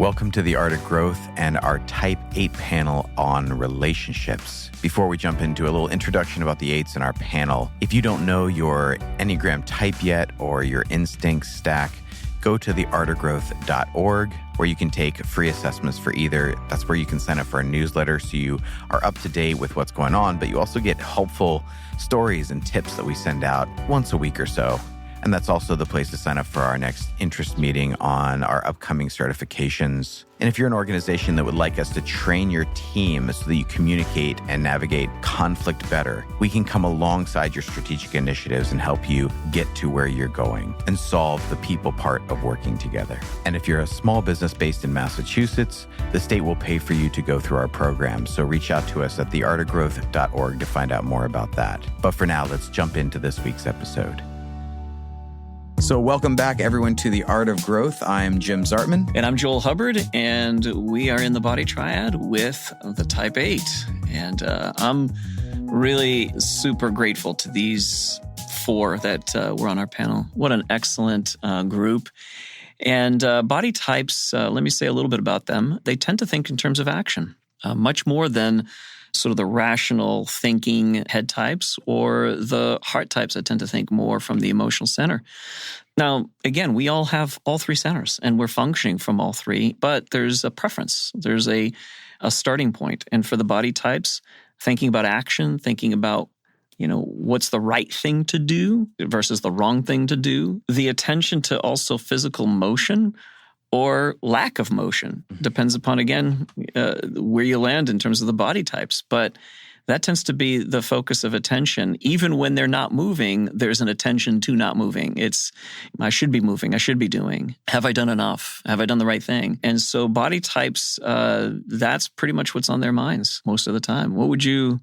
Welcome to The Art of Growth and our Type 8 panel on relationships. Before we jump into a little introduction about the 8s in our panel, if you don't know your Enneagram type yet or your instinct stack, go to theartofgrowth.org where you can take free assessments for either. That's where you can sign up for a newsletter so you are up to date with what's going on, but you also get helpful stories and tips that we send out once a week or so. And that's also the place to sign up for our next interest meeting on our upcoming certifications. And if you're an organization that would like us to train your team so that you communicate and navigate conflict better, we can come alongside your strategic initiatives and help you get to where you're going and solve the people part of working together. And if you're a small business based in Massachusetts, the state will pay for you to go through our program. So reach out to us at theartofgrowth.org to find out more about that. But for now, let's jump into this week's episode. So welcome back, everyone, to The Art of Growth. I'm Jim Zartman. And I'm Joel Hubbard, and we are in the Body Triad with the Type 8. And I'm really super grateful to these four that were on our panel. What an excellent group. And body types, let me say a little bit about them. They tend to think in terms of action, much more than sort of the rational thinking head types or the heart types that tend to think more from the emotional center. Now, again, we all have all three centers and we're functioning from all three, but there's a preference. There's a starting point. And for the body types, thinking about action, thinking about, what's the right thing to do versus the wrong thing to do, the attention to also physical motion or lack of motion. Depends upon, again, where you land in terms of the body types. But that tends to be the focus of attention. Even when they're not moving, there's an attention to not moving. It's, I should be moving, I should be doing. Have I done enough? Have I done the right thing? And so body types, that's pretty much what's on their minds most of the time. What would you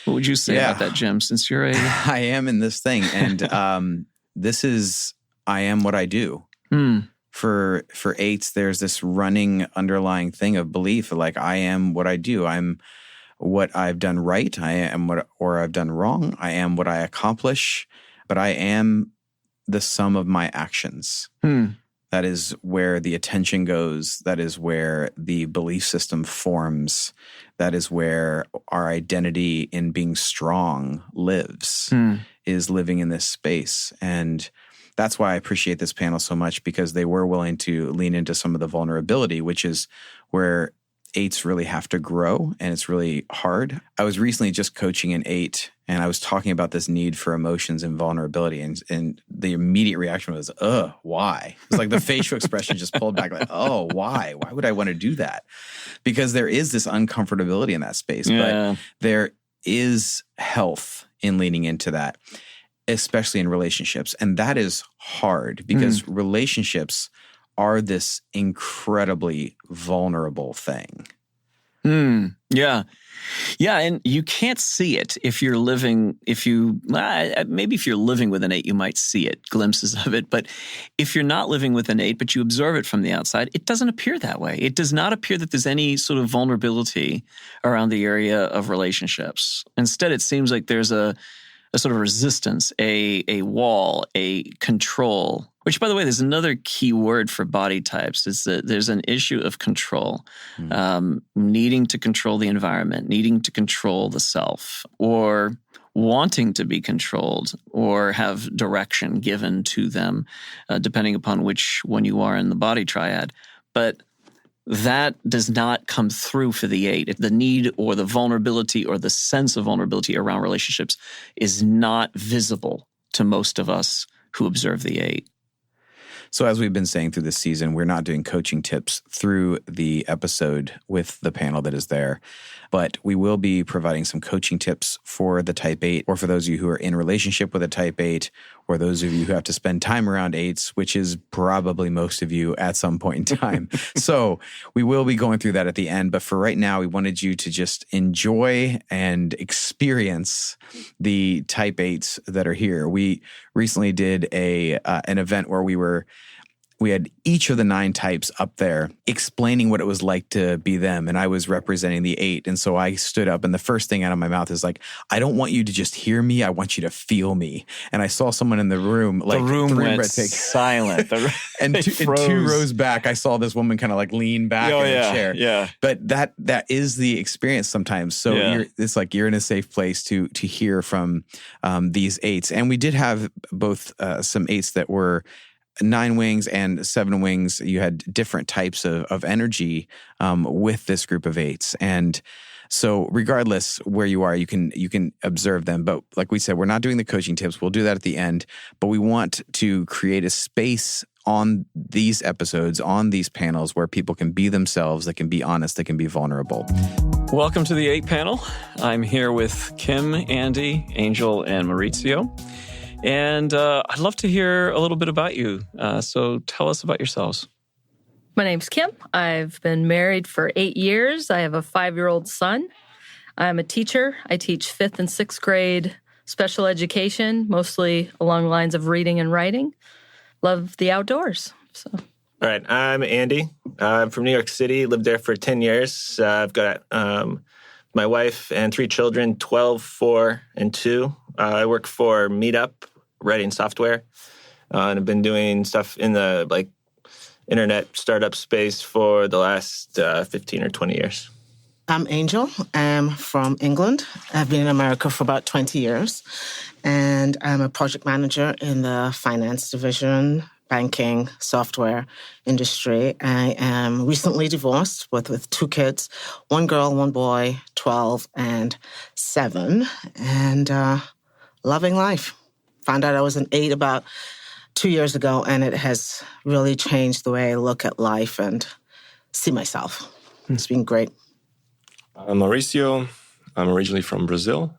say about that, Jim, since you're I am in this thing. And this is, I am what I do. For 8s, there's this running underlying thing of belief, like I am what I do. I'm what I've done right. I am or I've done wrong. I am what I accomplish, but I am the sum of my actions. That is where the attention goes. That is where the belief system forms. That is where our identity in being strong lives, is living in this space. And that's why I appreciate this panel so much, because they were willing to lean into some of the vulnerability, which is where 8s really have to grow, and it's really hard. I was recently just coaching an 8, and I was talking about this need for emotions and vulnerability, and the immediate reaction was, why? It's like the facial expression just pulled back, like, oh, why? Why would I want to do that? Because there is this uncomfortability in that space, but there is health in leaning into that, especially in relationships. And that is hard because relationships are this incredibly vulnerable thing. Yeah. And you can't see it if you're living, maybe if you're living with an 8, you might see it, glimpses of it. But if you're not living with an 8, but you observe it from the outside, it doesn't appear that way. It does not appear that there's any sort of vulnerability around the area of relationships. Instead, it seems like there's a sort of resistance, a wall, a control, which, by the way, there's another key word for body types, is that there's an issue of control, needing to control the environment, needing to control the self, or wanting to be controlled or have direction given to them, depending upon which one you are in the body triad. But that does not come through for the 8. If the need or the vulnerability or the sense of vulnerability around relationships is not visible to most of us who observe the 8. So as we've been saying through this season, we're not doing coaching tips through the episode with the panel that is there, but we will be providing some coaching tips for the Type 8, or for those of you who are in relationship with a Type 8, or those of you who have to spend time around 8s, which is probably most of you at some point in time. So we will be going through that at the end, but for right now, we wanted you to just enjoy and experience the Type 8s that are here. We recently did an event where we were we had each of the 9 types up there explaining what it was like to be them. And I was representing the 8. And so I stood up and the first thing out of my mouth is like, I don't want you to just hear me. I want you to feel me. And I saw someone in the room, like the room went silent. And 2 rows back, I saw this woman kind of like lean back in the chair. Yeah. But that is the experience sometimes. So it's like you're in a safe place to hear from these 8s. And we did have both some 8s that were 9 wings and 7 wings. You had different types of energy with this group of 8s. And so regardless where you are, you can observe them. But like we said, we're not doing the coaching tips. We'll do that at the end. But we want to create a space on these episodes, on these panels, where people can be themselves, they can be honest, they can be vulnerable. Welcome to the 8 panel. I'm here with Kim, Andy, Angel, and Maurizio. And I'd love to hear a little bit about you. So tell us about yourselves. My name's Kim. I've been married for 8 years. I have a 5-year-old son. I'm a teacher. I teach 5th and 6th grade special education, mostly along the lines of reading and writing. Love the outdoors. So. All right. I'm Andy. I'm from New York City. Lived there for 10 years. I've got my wife and 3 children, 12, 4, and 2. I work for Meetup, writing software, and I've been doing stuff in the internet startup space for the last 15 or 20 years. I'm Angel. I'm from England. I've been in America for about 20 years, and I'm a project manager in the finance division, banking, software industry. I am recently divorced with 2 kids, 1 girl, 1 boy, 12 and 7, and loving life. Found out I was an 8 about 2 years ago, and it has really changed the way I look at life and see myself. It's been great. I'm Maurizio. I'm originally from Brazil.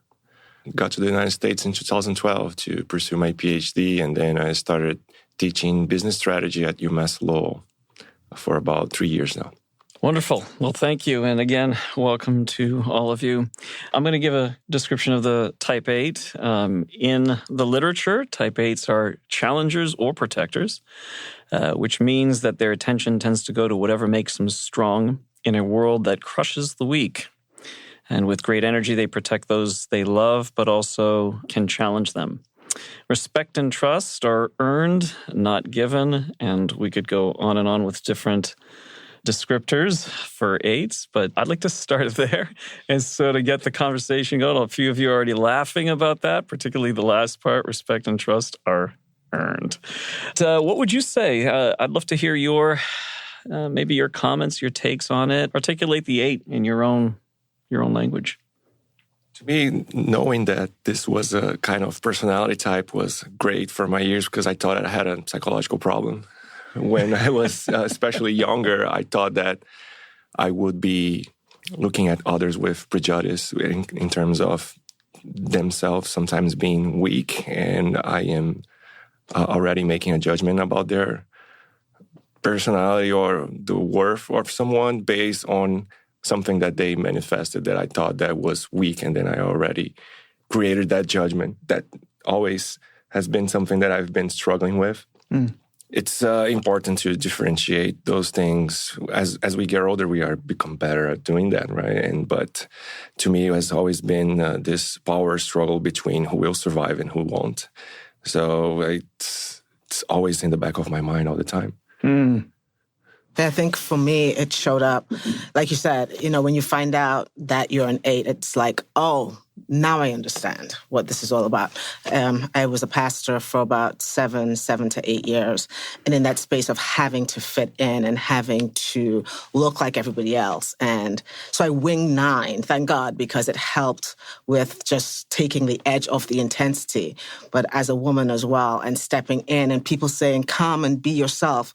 Got to the United States in 2012 to pursue my PhD, and then I started teaching business strategy at UMass Lowell for about 3 years now. Wonderful. Well, thank you. And again, welcome to all of you. I'm going to give a description of the Type 8. In the literature, Type 8s are challengers or protectors, which means that their attention tends to go to whatever makes them strong in a world that crushes the weak. And with great energy, they protect those they love, but also can challenge them. Respect and trust are earned, not given. And we could go on and on with different descriptors for 8s, but I'd like to start there. And so to get the conversation going, a few of you are already laughing about that, particularly the last part, respect and trust are earned. What would you say? I'd love to hear your maybe your comments, your takes on it. Articulate the 8 in your own language. To me, knowing that this was a kind of personality type was great for my years because I thought I had a psychological problem. When I was especially younger, I thought that I would be looking at others with prejudice in terms of themselves sometimes being weak, and I am already making a judgment about their personality or the worth of someone based on something that they manifested that I thought that was weak, and then I already created that judgment. That always has been something that I've been struggling with. It's important to differentiate those things. As we get older, we become better at doing that, right? But to me, it has always been this power struggle between who will survive and who won't. So it's always in the back of my mind all the time. I think for me, it showed up, like you said, when you find out that you're an 8, it's like, oh, now I understand what this is all about. I was a pastor for about 7 to 8 years. And in that space of having to fit in and having to look like everybody else. And so I winged 9, thank God, because it helped with just taking the edge off the intensity. But as a woman as well, and stepping in and people saying, come and be yourself.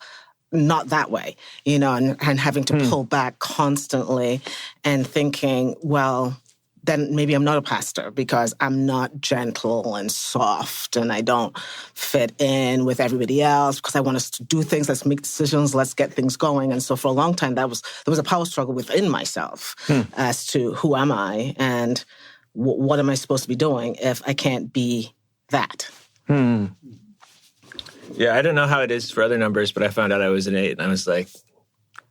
Not that way, and having to pull back constantly and thinking, well, then maybe I'm not a pastor because I'm not gentle and soft and I don't fit in with everybody else because I want us to do things, let's make decisions, let's get things going. And so for a long time, there was a power struggle within myself as to who am I and what am I supposed to be doing if I can't be that? Yeah, I don't know how it is for other numbers, but I found out I was an 8, and I was like,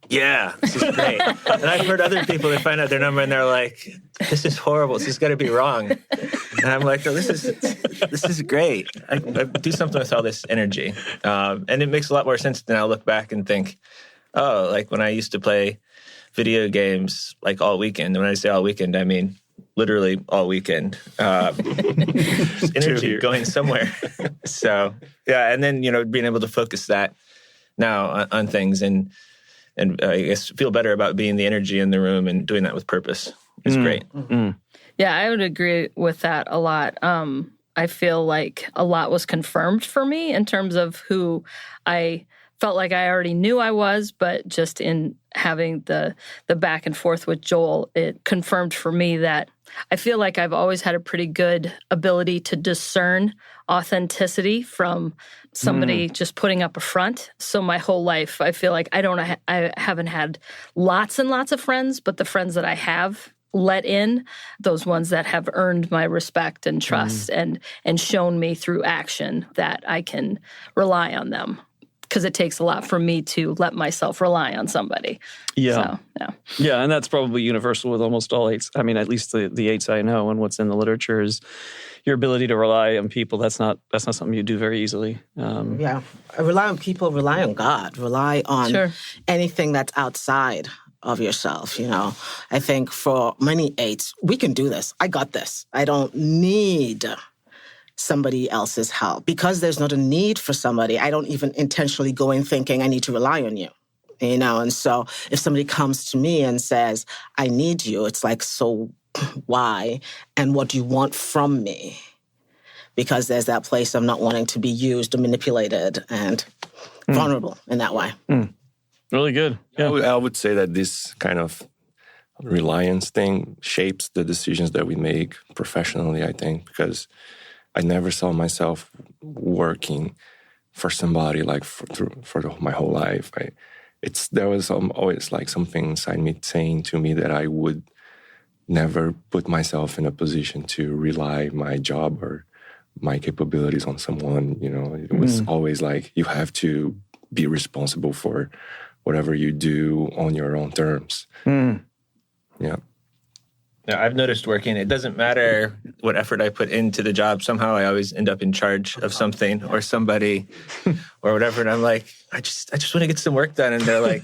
yeah, this is great. And I've heard other people that find out their number, and they're like, this is horrible. This has got to be wrong. And I'm like, oh, this is great. I do something with all this energy. And it makes a lot more sense than I'll look back and think, oh, like when I used to play video games like all weekend. And when I say all weekend, I mean literally all weekend. Energy going somewhere. So, yeah, and then, being able to focus that now on things and I guess feel better about being the energy in the room and doing that with purpose is great. Mm. Yeah, I would agree with that a lot. I feel like a lot was confirmed for me in terms of who I felt like I already knew I was, but just in having the back and forth with Joel, it confirmed for me that I feel like I've always had a pretty good ability to discern authenticity from somebody just putting up a front. So my whole life, I feel like I haven't had lots and lots of friends, but the friends that I have let in, those ones that have earned my respect and trust and shown me through action that I can rely on them. Because it takes a lot for me to let myself rely on somebody. Yeah. So, yeah, and that's probably universal with almost all 8s. I mean, at least the 8s I know and what's in the literature is your ability to rely on people. That's not something you do very easily. Yeah. Rely on people, rely on God, rely on anything that's outside of yourself, I think for many 8s, we can do this. I got this. I don't need somebody else's help. Because there's not a need for somebody, I don't even intentionally go in thinking I need to rely on you. And so if somebody comes to me and says, I need you, it's like, so why? And what do you want from me? Because there's that place of not wanting to be used or manipulated and vulnerable in that way. Really good. Yeah. I would say that this kind of reliance thing shapes the decisions that we make professionally, I think, because I never saw myself working for somebody like for my whole life. There was always like something inside me saying to me that I would never put myself in a position to rely my job or my capabilities on someone. It was always like you have to be responsible for whatever you do on your own terms. Yeah. Yeah, I've noticed working, it doesn't matter what effort I put into the job. Somehow I always end up in charge of something or somebody or whatever. And I'm like, I just want to get some work done. And they're like,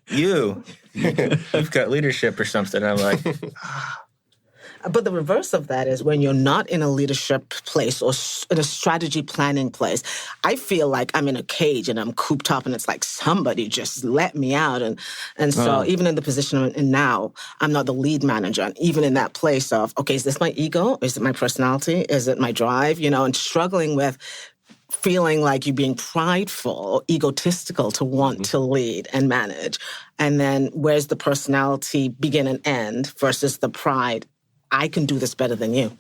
you've got leadership or something. And I'm like, But the reverse of that is when you're not in a leadership place or in a strategy planning place, I feel like I'm in a cage and I'm cooped up and it's like somebody just let me out. And so even in the position I'm in now, I'm not the lead manager. And even in that place of, okay, is this my ego? Is it my personality? Is it my drive? And struggling with feeling like you're being prideful or egotistical to want to lead and manage. And then where's the personality begin and end versus the pride? I can do this better than you,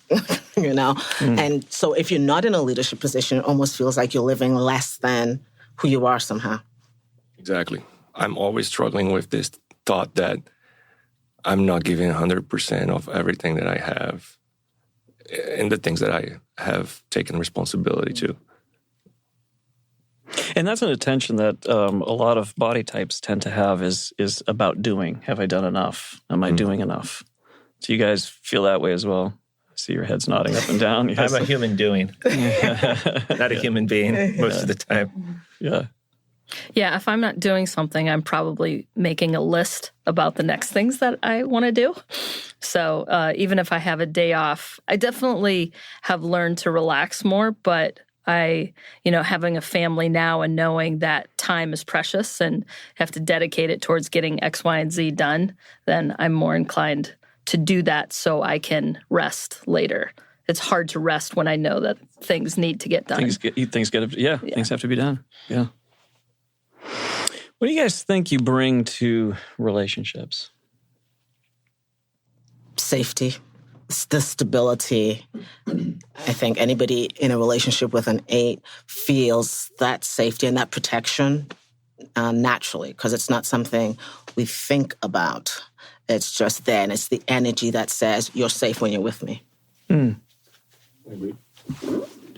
And so if you're not in a leadership position, it almost feels like you're living less than who you are somehow. Exactly. I'm always struggling with this thought that I'm not giving 100% of everything that I have and the things that I have taken responsibility to. And that's an attention that a lot of body types tend to have is about doing. Have I done enough? Am I doing enough? So you guys feel that way as well? I see your heads nodding up and down. Yes. I'm a human doing, not a human being most of the time. Yeah. Yeah, if I'm not doing something, I'm probably making a list about the next things that I want to do. So even if I have a day off, I definitely have learned to relax more, but having a family now and knowing that time is precious and have to dedicate it towards getting X, Y, and Z done, then I'm more inclined to do that so I can rest later. It's hard to rest when I know that things need to get done. Things have to be done. Yeah. What do you guys think you bring to relationships? Safety, the stability. I think anybody in a relationship with an 8 feels that safety and that protection naturally, because it's not something we think about. It's just there, and it's the energy that says, you're safe when you're with me.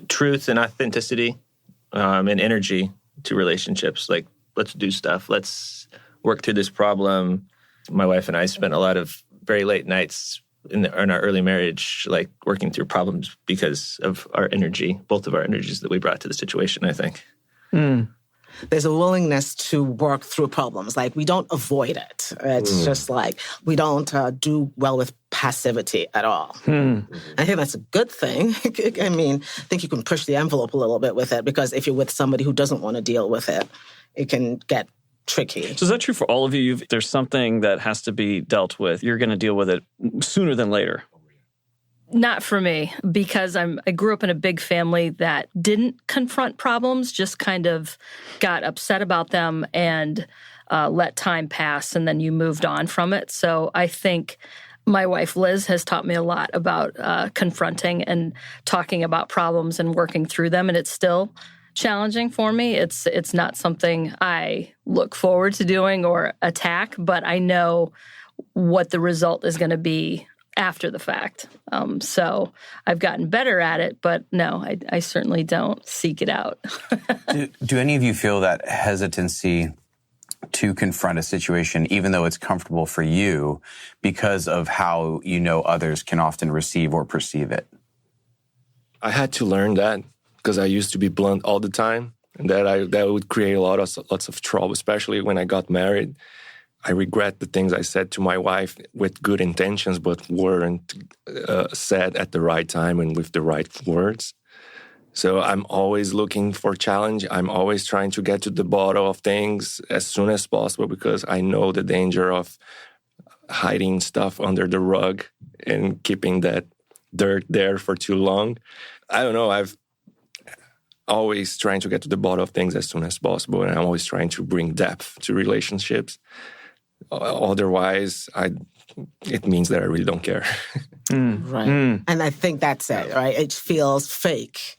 Truth and authenticity and energy to relationships. Like, let's do stuff. Let's work through this problem. My wife and I spent a lot of very late nights in our early marriage, like working through problems because of our energy, both of our energies that we brought to the situation, I think. There's a willingness to work through problems. Like, we don't avoid it. It's just like we don't do well with passivity at all. I think that's a good thing. I mean, I think you can push the envelope a little bit with it, because if you're with somebody who doesn't want to deal with it, it can get tricky. So is that true for all of you? There's something that has to be dealt with. You're going to deal with it sooner than later. Not for me, because I grew up in a big family that didn't confront problems, just kind of got upset about them and let time pass, and then you moved on from it. So I think my wife, Liz, has taught me a lot about confronting and talking about problems and working through them, and it's still challenging for me. It's not something I look forward to doing or attack, but I know what the result is going to be after the fact. So I've gotten better at it, but no, I certainly don't seek it out. Do any of you feel that hesitancy to confront a situation, even though it's comfortable for you, because of how you know others can often receive or perceive it? I had to learn that because I used to be blunt all the time, and that would create lots of trouble, especially when I got married. I regret the things I said to my wife with good intentions, but weren't said at the right time and with the right words. So I'm always looking for challenge. I'm always trying to get to the bottom of things as soon as possible, because I know the danger of hiding stuff under the rug and keeping that dirt there for too long. I don't know. I've always trying to get to the bottom of things as soon as possible, and I'm always trying to bring depth to relationships. Otherwise, it means that I really don't care. Right. And I think that's it, right? It feels fake,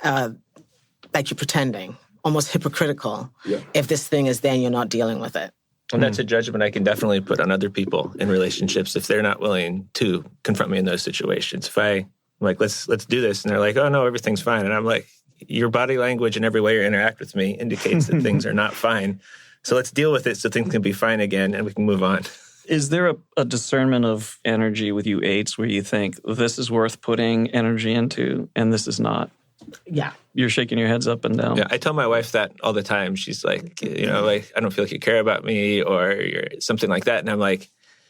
like you're pretending, almost hypocritical. Yeah. If this thing is there and you're not dealing with it. And that's a judgment I can definitely put on other people in relationships if they're not willing to confront me in those situations. If I'm like, let's do this, and they're like, oh, no, everything's fine. And I'm like, your body language and every way you interact with me indicates that things are not fine. So let's deal with it so things can be fine again and we can move on. Is there a discernment of energy with you eights where you think this is worth putting energy into and this is not? Yeah. You're shaking your heads up and down. Yeah, I tell my wife that all the time. She's like, like, I don't feel like you care about me or you're something like that. And I'm like,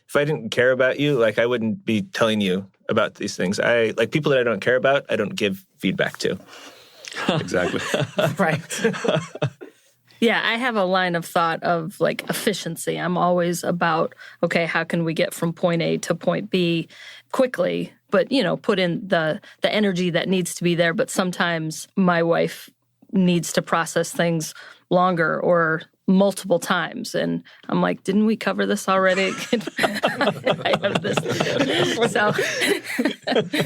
if I didn't care about you, like, I wouldn't be telling you about these things. Like, people that I don't care about, I don't give feedback to. Exactly. Right. Yeah, I have a line of thought of like efficiency. I'm always about, okay, how can we get from point A to point B quickly, but, put in the energy that needs to be there. But sometimes my wife needs to process things longer or multiple times. And I'm like, didn't we cover this already? I have this to do. So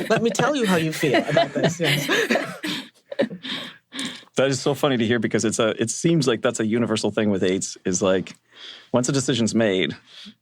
let me tell you how you feel about this. Yes. That is so funny to hear, because it seems like that's a universal thing with eights, is like, once a decision's made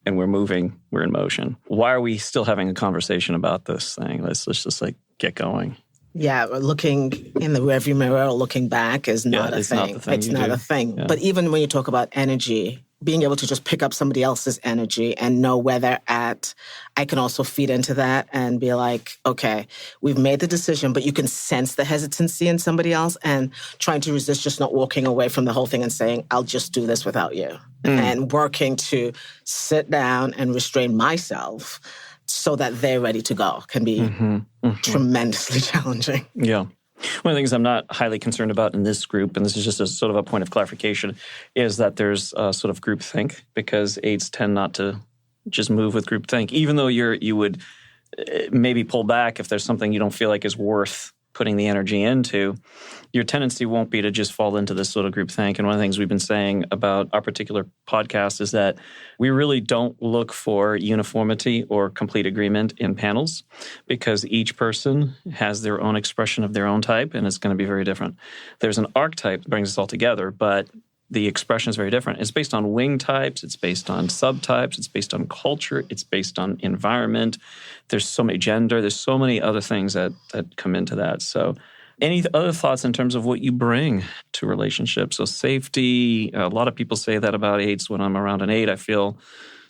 and we're moving, we're in motion. Why are we still having a conversation about this thing? Let's just like get going. Yeah, looking in the rearview mirror or looking back is not a thing. It's not a thing. Yeah. But even when you talk about energy, being able to just pick up somebody else's energy and know where they're at, I can also feed into that and be like, okay, we've made the decision, but you can sense the hesitancy in somebody else and trying to resist just not walking away from the whole thing and saying, I'll just do this without you. And working to sit down and restrain myself so that they're ready to go can be tremendously challenging. Yeah. One of the things I'm not highly concerned about in this group, and this is just a sort of a point of clarification, is that there's a sort of groupthink, because eights tend not to just move with groupthink. Even though you would maybe pull back if there's something you don't feel like is worth putting the energy into, your tendency won't be to just fall into this sort of groupthink. And one of the things we've been saying about our particular podcast is that we really don't look for uniformity or complete agreement in panels, because each person has their own expression of their own type, and it's going to be very different. There's an archetype that brings us all together, but the expression is very different. It's based on wing types, it's based on subtypes, it's based on culture, it's based on environment. There's so many gender, there's so many other things that come into that. So Any other thoughts in terms of what you bring to relationships? So safety, a lot of people say that about eights. When I'm around an eight, I feel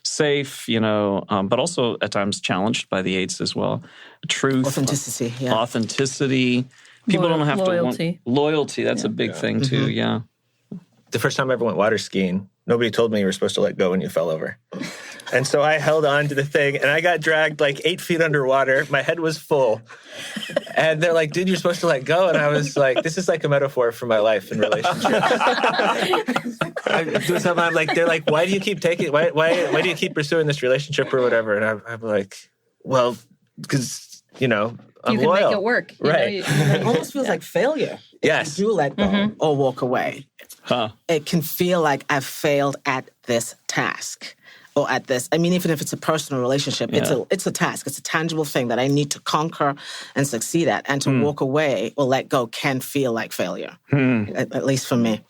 safe, but also at times challenged by the eights as well. Truth. Authenticity, yeah. Authenticity. People don't have loyalty. to want loyalty. That's a big thing too. Yeah. The first time I ever went water skiing, nobody told me you were supposed to let go when you fell over. And so I held on to the thing, and I got dragged like 8 feet underwater. My head was full. And they're like, dude, you're supposed to let go. And I was like, this is like a metaphor for my life and relationships. They're like, why do you keep why do you keep pursuing this relationship or whatever? And I'm like, well, because, I'm you loyal. can make it work. Right. It almost feels like failure. Yes. If you do let go or walk away. Huh. It can feel like I've failed at this task or at this. I mean, even if it's a personal relationship, it's a task. It's a tangible thing that I need to conquer and succeed at. And to walk away or let go can feel like failure, at least for me.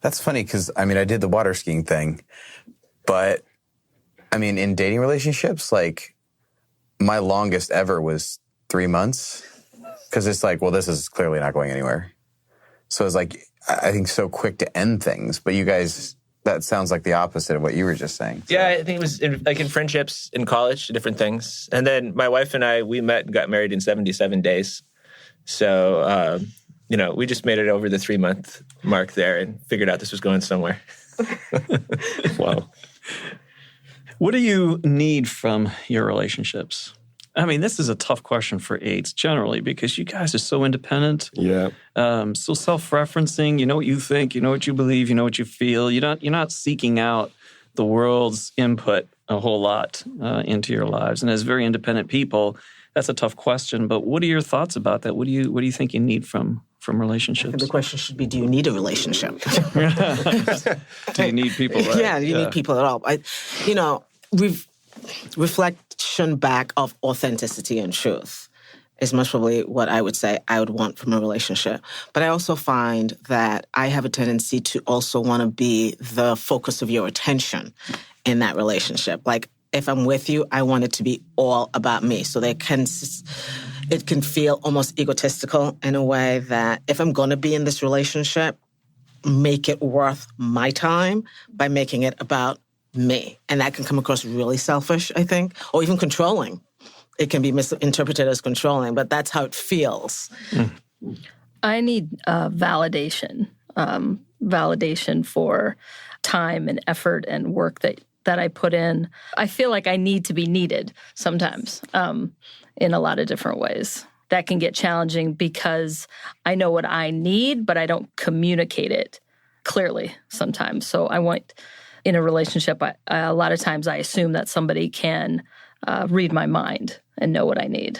That's funny because, I did the water skiing thing, but, in dating relationships, like, my longest ever was 3 months because it's like, well, this is clearly not going anywhere. So it's like, I think so quick to end things, but you guys, that sounds like the opposite of what you were just saying. So. Yeah, I think it was in friendships, in college, different things. And then my wife and I, we met and got married in 77 days. So, we just made it over the 3-month mark there and figured out this was going somewhere. Wow. What do you need from your relationships? This is a tough question for eights generally because you guys are so independent. Yeah. So self-referencing. You know what you think. You know what you believe. You know what you feel. You're not seeking out the world's input a whole lot into your lives. And as very independent people, that's a tough question. But what are your thoughts about that? What do you think you need from relationships? And the question should be, do you need a relationship? Do you need people? Right? Yeah, do you need people at all? Reflection back of authenticity and truth is most probably what I would say I would want from a relationship. But I also find that I have a tendency to also want to be the focus of your attention in that relationship. Like, if I'm with you, I want it to be all about me. So it can feel almost egotistical in a way that if I'm going to be in this relationship, make it worth my time by making it about me. And that can come across really selfish, I think, or even controlling. It can be misinterpreted as controlling, but that's how it feels. I need validation. Validation for time and effort and work that I put in. I feel like I need to be needed sometimes in a lot of different ways. That can get challenging because I know what I need, but I don't communicate it clearly sometimes. So I want... In a relationship, a lot of times I assume that somebody can read my mind and know what I need.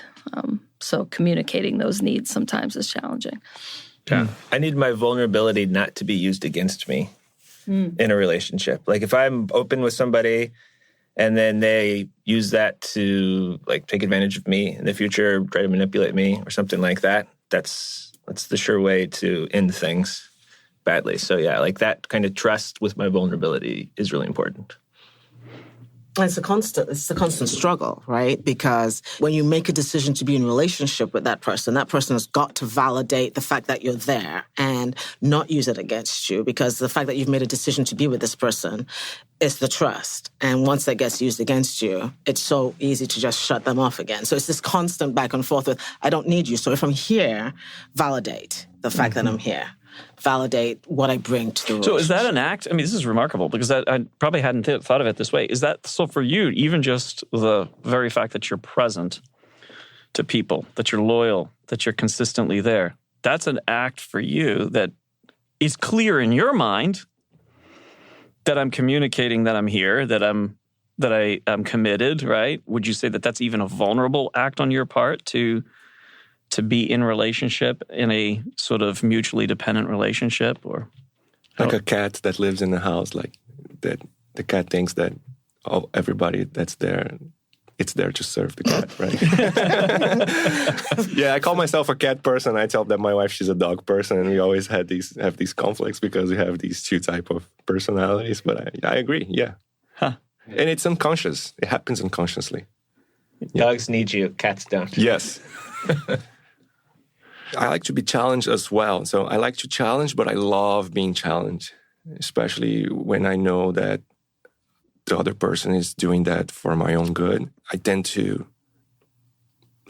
So communicating those needs sometimes is challenging. Yeah. I need my vulnerability not to be used against me in a relationship. Like if I'm open with somebody and then they use that to like take advantage of me in the future, try to manipulate me or something like that, that's the sure way to end things badly. So yeah, like that kind of trust with my vulnerability is really important. It's a constant struggle, right? Because when you make a decision to be in a relationship with that person has got to validate the fact that you're there and not use it against you, because the fact that you've made a decision to be with this person is the trust. And once that gets used against you, it's so easy to just shut them off again. So it's this constant back and forth with, I don't need you. So if I'm here, validate the fact that I'm here. Validate what I bring to the relationship. So is that an act? This is remarkable because I probably hadn't thought of it this way. Is that, so for you, even just the very fact that you're present to people, that you're loyal, that you're consistently there, that's an act for you that is clear in your mind that I'm communicating that I'm here, that I am committed, right? Would you say that that's even a vulnerable act on your part to be in relationship, in a sort of mutually dependent relationship? Or like a cat that lives in the house, like that the cat thinks that everybody that's there, it's there to serve the cat, right? Yeah, I call myself a cat person. I tell that my wife, she's a dog person, and we always have these conflicts because we have these two type of personalities. But I agree, yeah. Huh. And it's unconscious. It happens unconsciously. Dogs need you, cats don't. Yes. I like to be challenged as well. So I like to challenge, but I love being challenged, especially when I know that the other person is doing that for my own good. I tend to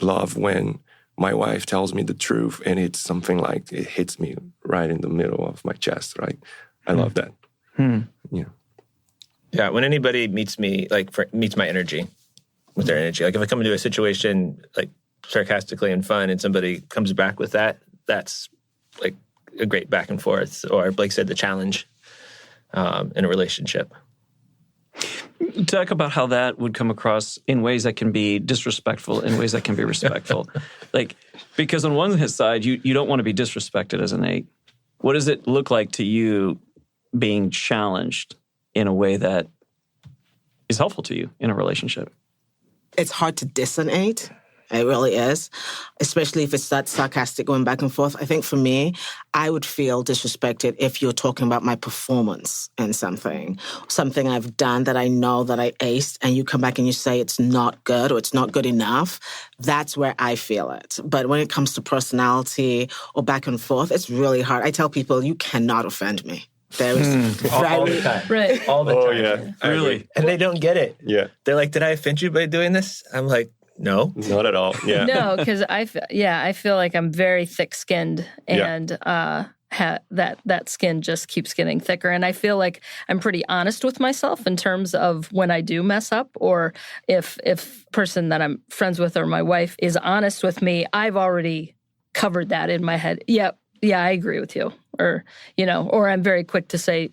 love when my wife tells me the truth and it's something like it hits me right in the middle of my chest, right? I love that. Yeah. Yeah, when anybody meets me, meets my energy with their energy. Like if I come into a situation like sarcastically and fun and somebody comes back with that, that's like a great back and forth. Or Blake said, the challenge in a relationship. Talk about how that would come across in ways that can be disrespectful, in ways that can be respectful. Because on one side, you don't want to be disrespected as an 8. What does it look like to you being challenged in a way that is helpful to you in a relationship? It's hard to diss an 8. It really is, especially if it's that sarcastic going back and forth. I think for me, I would feel disrespected if you're talking about my performance in something I've done that I know that I aced, and you come back and you say it's not good or it's not good enough. That's where I feel it. But when it comes to personality or back and forth, it's really hard. I tell people, you cannot offend me. There is all the time. Right. All the time. Oh, yeah. Really? And they don't get it. Yeah. They're like, did I offend you by doing this? I'm like, no. Not at all. Yeah. No, because I feel like I'm very thick-skinned, and that skin just keeps getting thicker. And I feel like I'm pretty honest with myself in terms of when I do mess up, or if person that I'm friends with or my wife is honest with me, I've already covered that in my head. Yeah, I agree with you, or or I'm very quick to say,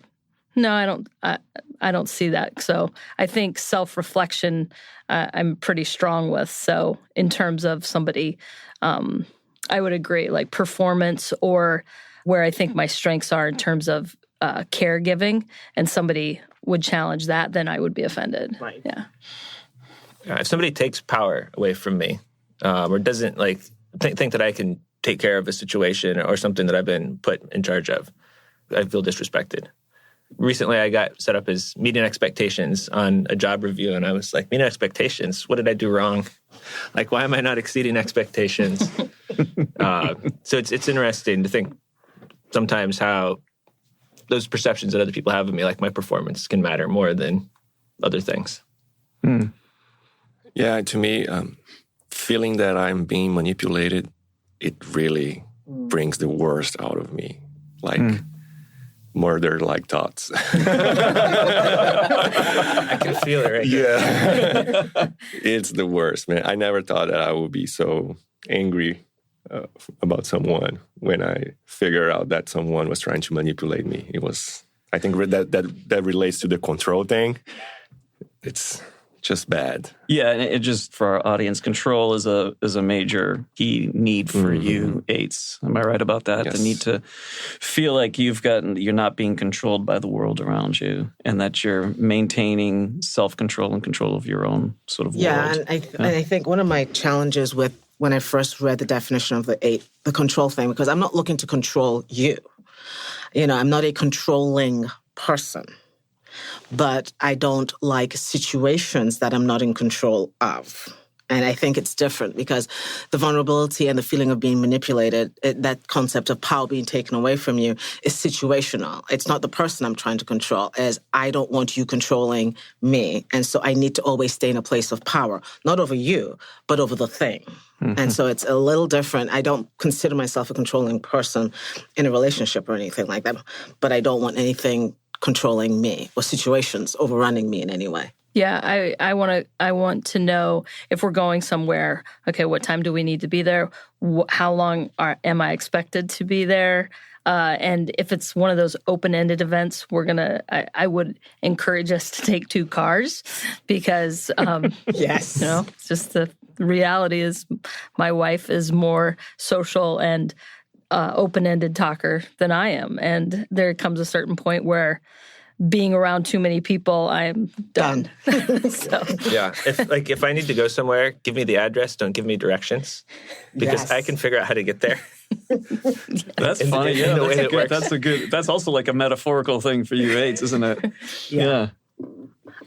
no, I don't see that. So I think self-reflection, I'm pretty strong with. So in terms of somebody, I would agree, like performance or where I think my strengths are in terms of caregiving, and somebody would challenge that, then I would be offended. Right. Yeah. If somebody takes power away from me, or doesn't think that I can take care of a situation or something that I've been put in charge of, I feel disrespected. Recently, I got set up as meeting expectations on a job review, and I was like, meeting expectations? What did I do wrong? Like, why am I not exceeding expectations? So it's interesting to think sometimes how those perceptions that other people have of me, like my performance, can matter more than other things. Yeah, to me, feeling that I'm being manipulated, it really brings the worst out of me. Like murder-like thoughts. I can feel it right Yeah. It's the worst, man. I never thought that I would be so angry about someone when I figured out that someone was trying to manipulate me. It was, I think that relates to the control thing. It's just bad. Yeah, and it just, for our audience, control is a major key need for you 8s. Am I right about that? Yes. The need to feel like you're not being controlled by the world around you, and that you're maintaining self-control and control of your own sort of world. And I think one of my challenges with when I first read the definition of the 8, the control thing, because I'm not looking to control you. I'm not a controlling person. But I don't like situations that I'm not in control of. And I think it's different because the vulnerability and the feeling of being manipulated, that concept of power being taken away from you is situational. It's not the person I'm trying to control, as I don't want you controlling me. And so I need to always stay in a place of power, not over you, but over the thing. And so it's a little different. I don't consider myself a controlling person in a relationship or anything like that, but I don't want anything controlling me or situations overrunning me in any way. Yeah, I want to know if we're going somewhere. Okay, what time do we need to be there? How long am I expected to be there? And if it's one of those open-ended events, I would encourage us to take 2 cars because, yes, it's just the reality is my wife is more social and open-ended talker than I am. And there comes a certain point where being around too many people, I'm done. So. Yeah. If I need to go somewhere, give me the address. Don't give me directions, because I can figure out how to get there. That's funny. That's also like a metaphorical thing for you 8s, isn't it? Yeah.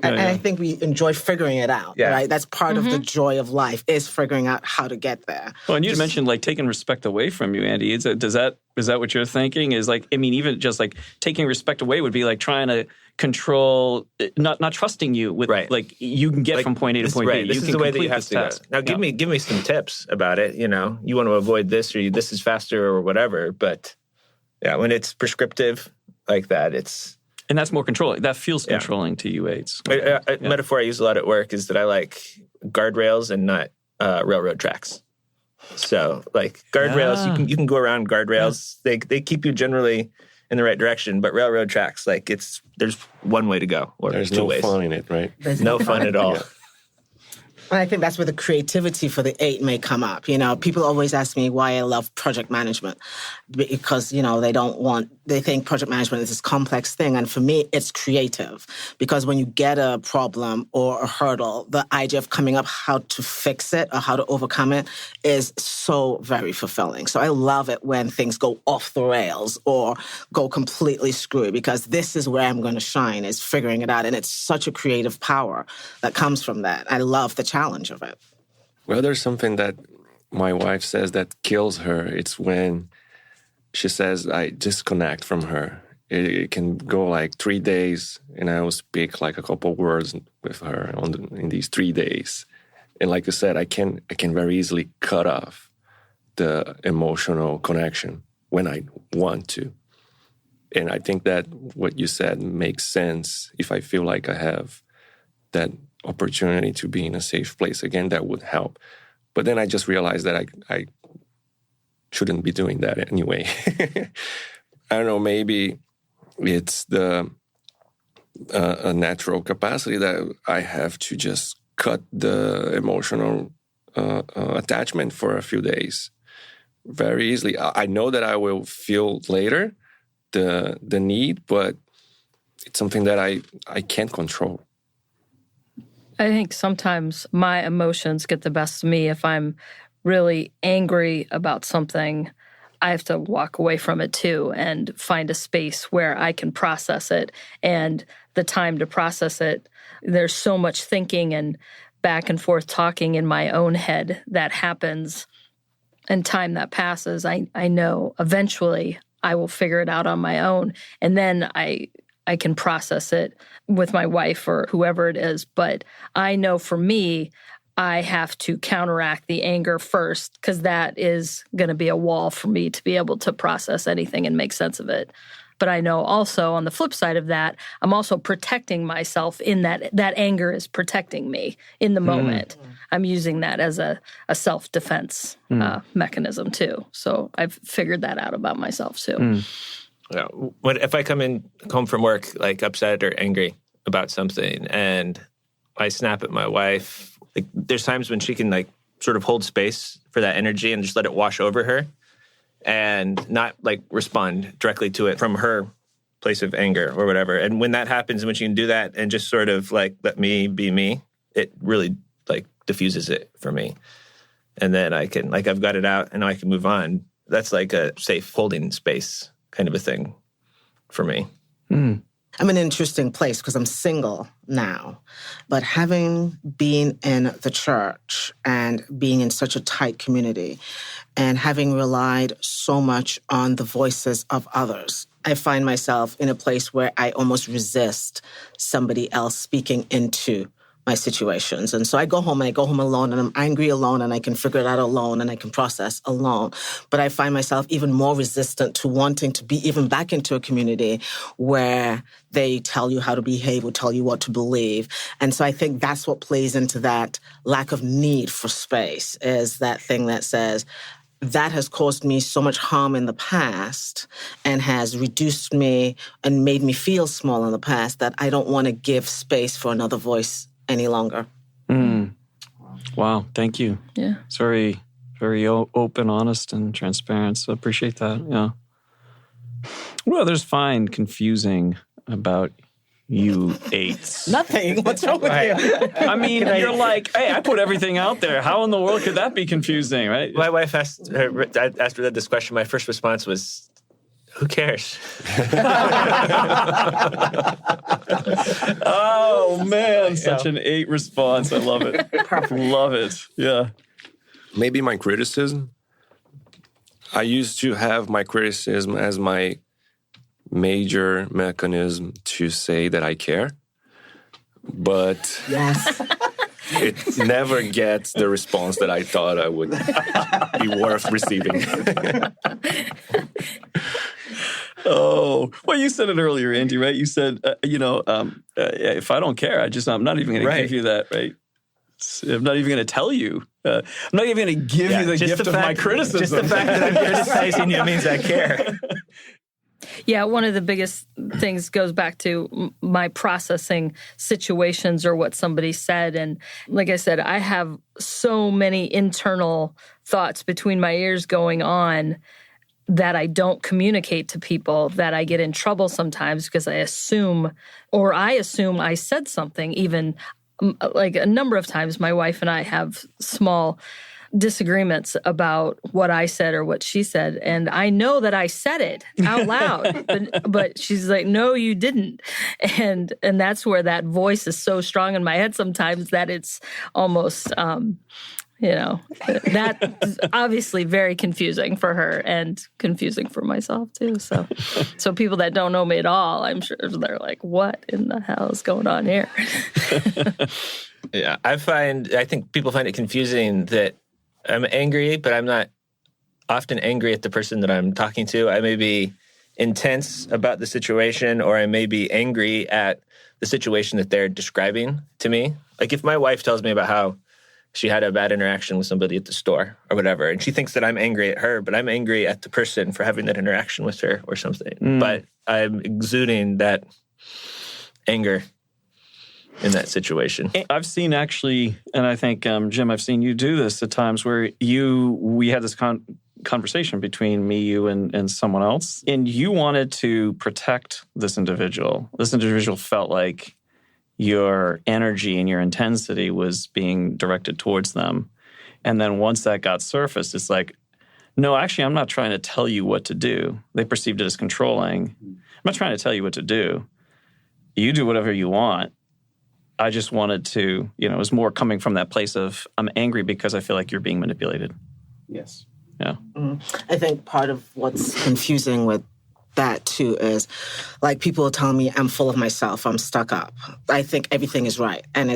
And I think we enjoy figuring it out, right? That's part of the joy of life, is figuring out how to get there. Well, and you mentioned like taking respect away from you, Andy. Is that what you're thinking? Is like, I mean, even just like taking respect away would be like trying to control, not trusting you with like you can get from point A to point B. This is the way that you have to go. Now, give me some tips about it. You know, you want to avoid this, or this is faster, or whatever. But yeah, when it's prescriptive like that, and that's more controlling. That feels controlling to you eights. A metaphor I use a lot at work is that I like guardrails and not railroad tracks. So, like guardrails, you can go around guardrails. They keep you generally in the right direction, but railroad tracks, like there's one way to go, or there's two ways. No fun in it, right? There's no fun at all. And I think that's where the creativity for the 8 may come up. You know, people always ask me why I love project management, because, you know, they think project management is this complex thing. And for me, it's creative, because when you get a problem or a hurdle, the idea of coming up how to fix it or how to overcome it is so very fulfilling. So I love it when things go off the rails or go completely screwy, because this is where I'm going to shine, is figuring it out. And it's such a creative power that comes from that. I love the challenge of it. Well, there's something that my wife says that kills her. It's when she says I disconnect from her. It can go like 3 days, and I will speak like a couple words with her in these 3 days. And like you said, I can very easily cut off the emotional connection when I want to. And I think that what you said makes sense. If I feel like I have that opportunity to be in a safe place again, that would help. But then I just realized that I shouldn't be doing that anyway. I don't know, maybe it's a natural capacity that I have to just cut the emotional attachment for a few days very easily. I know that I will feel later the need, but it's something that I can't control. I think sometimes my emotions get the best of me. If I'm really angry about something, I have to walk away from it too and find a space where I can process it. And the time to process it, there's so much thinking and back and forth talking in my own head that happens. And time that passes, I know eventually I will figure it out on my own. And then I can process it with my wife or whoever it is. But I know for me, I have to counteract the anger first, because that is going to be a wall for me to be able to process anything and make sense of it. But I know also on the flip side of that, I'm also protecting myself in that anger is protecting me in the moment. I'm using that as a self-defense mechanism too. So I've figured that out about myself too. Yeah. If I come home from work like upset or angry about something, and I snap at my wife, like there's times when she can like sort of hold space for that energy and just let it wash over her, and not like respond directly to it from her place of anger or whatever. And when that happens, when she can do that and just sort of like let me be me, it really like diffuses it for me. And then I can, like, I've got it out and I can move on. That's like a safe holding space kind of a thing for me. I'm in an interesting place because I'm single now. But having been in the church and being in such a tight community and having relied so much on the voices of others, I find myself in a place where I almost resist somebody else speaking into my situations. And so I go home alone, and I'm angry alone, and I can figure it out alone, and I can process alone. But I find myself even more resistant to wanting to be even back into a community where they tell you how to behave or tell you what to believe. And so I think that's what plays into that lack of need for space, is that thing that says, that has caused me so much harm in the past and has reduced me and made me feel small in the past that I don't want to give space for another voice any longer. Wow, thank you. Yeah. It's very, very open, honest, and transparent. So I appreciate that. Yeah. What others find confusing about you eights? Nothing. What's wrong with you? I mean, you're like, hey, I put everything out there. How in the world could that be confusing, right? My wife asked her this question. My first response was, Who cares? Oh, man. Such an 8 response. I love it. Love it. Yeah. Maybe my criticism. I used to have my criticism as my major mechanism to say that I care. But Yes. it never gets the response that I thought I would be worth receiving. Oh, well, you said it earlier, Andy, right? You said, if I don't care, I'm not even going to give you that, right? I'm not even going to tell you. I'm not even going to give you the gift of my criticism. Just the fact that I'm criticizing you means I care. Yeah, one of the biggest things goes back to my processing situations or what somebody said. And like I said, I have so many internal thoughts between my ears going on that I don't communicate to people, that I get in trouble sometimes because I assume I said something. Even like a number of times my wife and I have small disagreements about what I said or what she said. And I know that I said it out loud, but she's like, no, you didn't. And that's where that voice is so strong in my head sometimes that it's almost, that's obviously very confusing for her and confusing for myself too. So people that don't know me at all, I'm sure they're like, what in the hell is going on here? Yeah, I think people find it confusing that I'm angry, but I'm not often angry at the person that I'm talking to. I may be intense about the situation, or I may be angry at the situation that they're describing to me. Like if my wife tells me about how she had a bad interaction with somebody at the store or whatever, and she thinks that I'm angry at her, but I'm angry at the person for having that interaction with her or something. But I'm exuding that anger in that situation. I've seen actually, and I think, Jim, I've seen you do this at times where we had this conversation between me, you, and someone else, and you wanted to protect this individual. This individual felt like your energy and your intensity was being directed towards them. And then once that got surfaced, it's like, no, actually, I'm not trying to tell you what to do. They perceived it as controlling. I'm not trying to tell you what to do. You do whatever you want. I just wanted to, it was more coming from that place of, I'm angry because I feel like you're being manipulated. Yes. Yeah. I think part of what's confusing with that too is like people tell me I'm full of myself, I'm stuck up, I think everything is right. And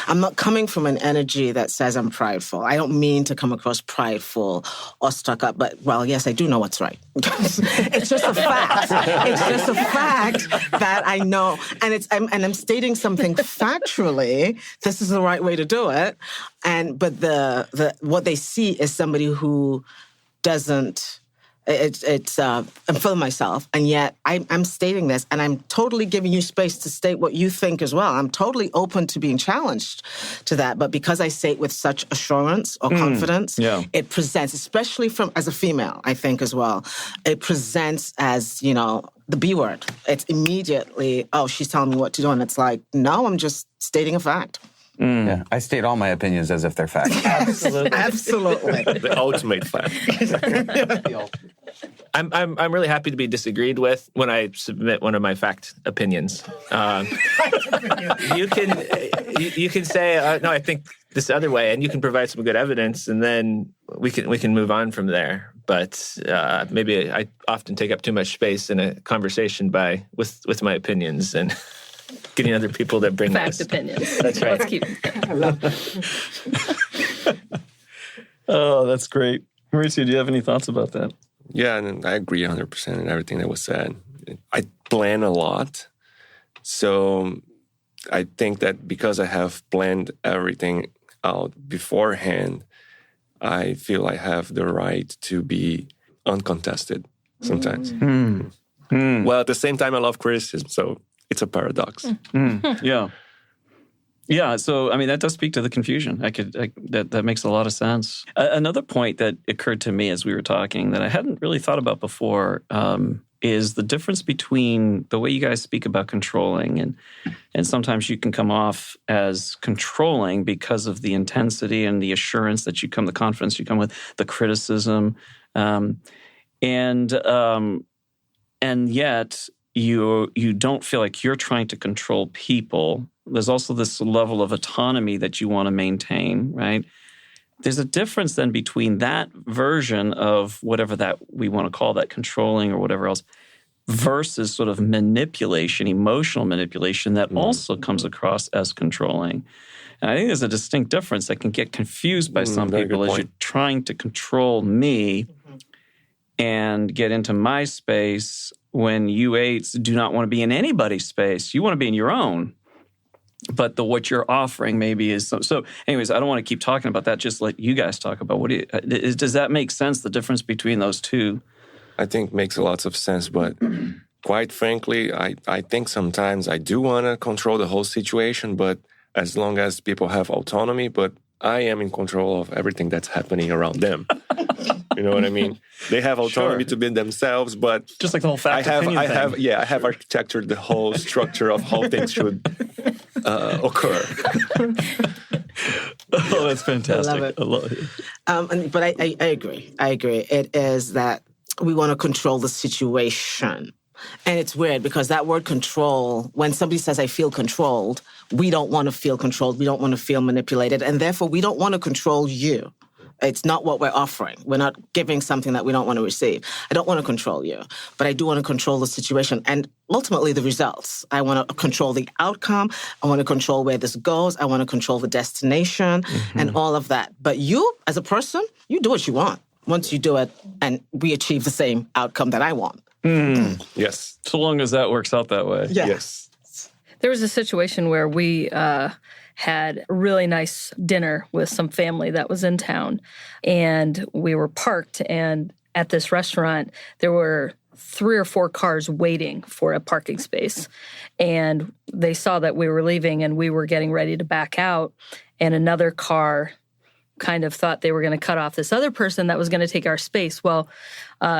I'm not coming from an energy that says I'm prideful. I don't mean to come across prideful or stuck up, but well, yes, I do know what's right. It's just a fact. It's just a fact that I know. And I'm stating something factually. This is the right way to do it. But the what they see is somebody who doesn't. I'm full of myself, and yet I'm stating this, and I'm totally giving you space to state what you think as well. I'm totally open to being challenged to that, but because I say it with such assurance or confidence, it presents, especially as a female, I think as well, it presents as, the B word. It's immediately, oh, she's telling me what to do, and it's like, no, I'm just stating a fact. Yeah, I state all my opinions as if they're facts. Absolutely. The ultimate fact. I'm really happy to be disagreed with when I submit one of my fact opinions. You can say no, I think this other way, and you can provide some good evidence, and then we can move on from there. But maybe I often take up too much space in a conversation with my opinions and getting other people that bring fact opinions. That's right. Let's keep. Oh, that's great. Mauricio, do you have any thoughts about that? Yeah, and I agree 100% in everything that was said. I plan a lot. So I think that because I have planned everything out beforehand, I feel I have the right to be uncontested sometimes. Well, at the same time, I love criticism, so it's a paradox. Yeah. Yeah, so, I mean, that does speak to the confusion. That makes a lot of sense. Another point that occurred to me as we were talking that I hadn't really thought about before is the difference between the way you guys speak about controlling, and sometimes you can come off as controlling because of the intensity and the assurance that the confidence you come with, the criticism. And yet you don't feel like you're trying to control people. There's also this level of autonomy that you want to maintain, right? There's a difference then between that version of whatever that we want to call that, controlling or whatever else, versus sort of manipulation, emotional manipulation that also comes across as controlling. And I think there's a distinct difference that can get confused by some people as you're trying to control me and get into my space when you eights do not want to be in anybody's space. You want to be in your own. But what you're offering maybe is so. Anyways, I don't want to keep talking about that. Just let you guys talk about does that make sense? The difference between those two? I think makes a lot of sense. But quite frankly, I think sometimes I do want to control the whole situation. But as long as people have autonomy, but I am in control of everything that's happening around them. You know what I mean? They have autonomy to be themselves, but just like the whole fact I have architectured the whole structure of how things should occur. Oh, that's fantastic. I love it. But I agree. I agree. It is that we want to control the situation. And it's weird because that word control, when somebody says, I feel controlled, we don't want to feel controlled. We don't want to feel manipulated. And therefore, we don't want to control you. It's not what we're offering. We're not giving something that we don't want to receive. I don't want to control you, but I do want to control the situation and ultimately the results. I want to control the outcome. I want to control where this goes. I want to control the destination and all of that. But you, as a person, you do what you want. Once you do it and we achieve the same outcome that I want. Yes. So long as that works out that way. Yes. There was a situation where we had a really nice dinner with some family that was in town, and we were parked, and at this restaurant, there were 3 or 4 cars waiting for a parking space, and they saw that we were leaving, and we were getting ready to back out, and another car kind of thought they were going to cut off this other person that was going to take our space. Well,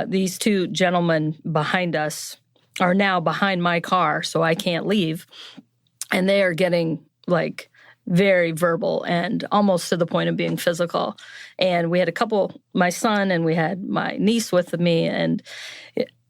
these 2 gentlemen behind us are now behind my car, so I can't leave. And they are getting, like, very verbal and almost to the point of being physical. And we had my son and we had my niece with me. And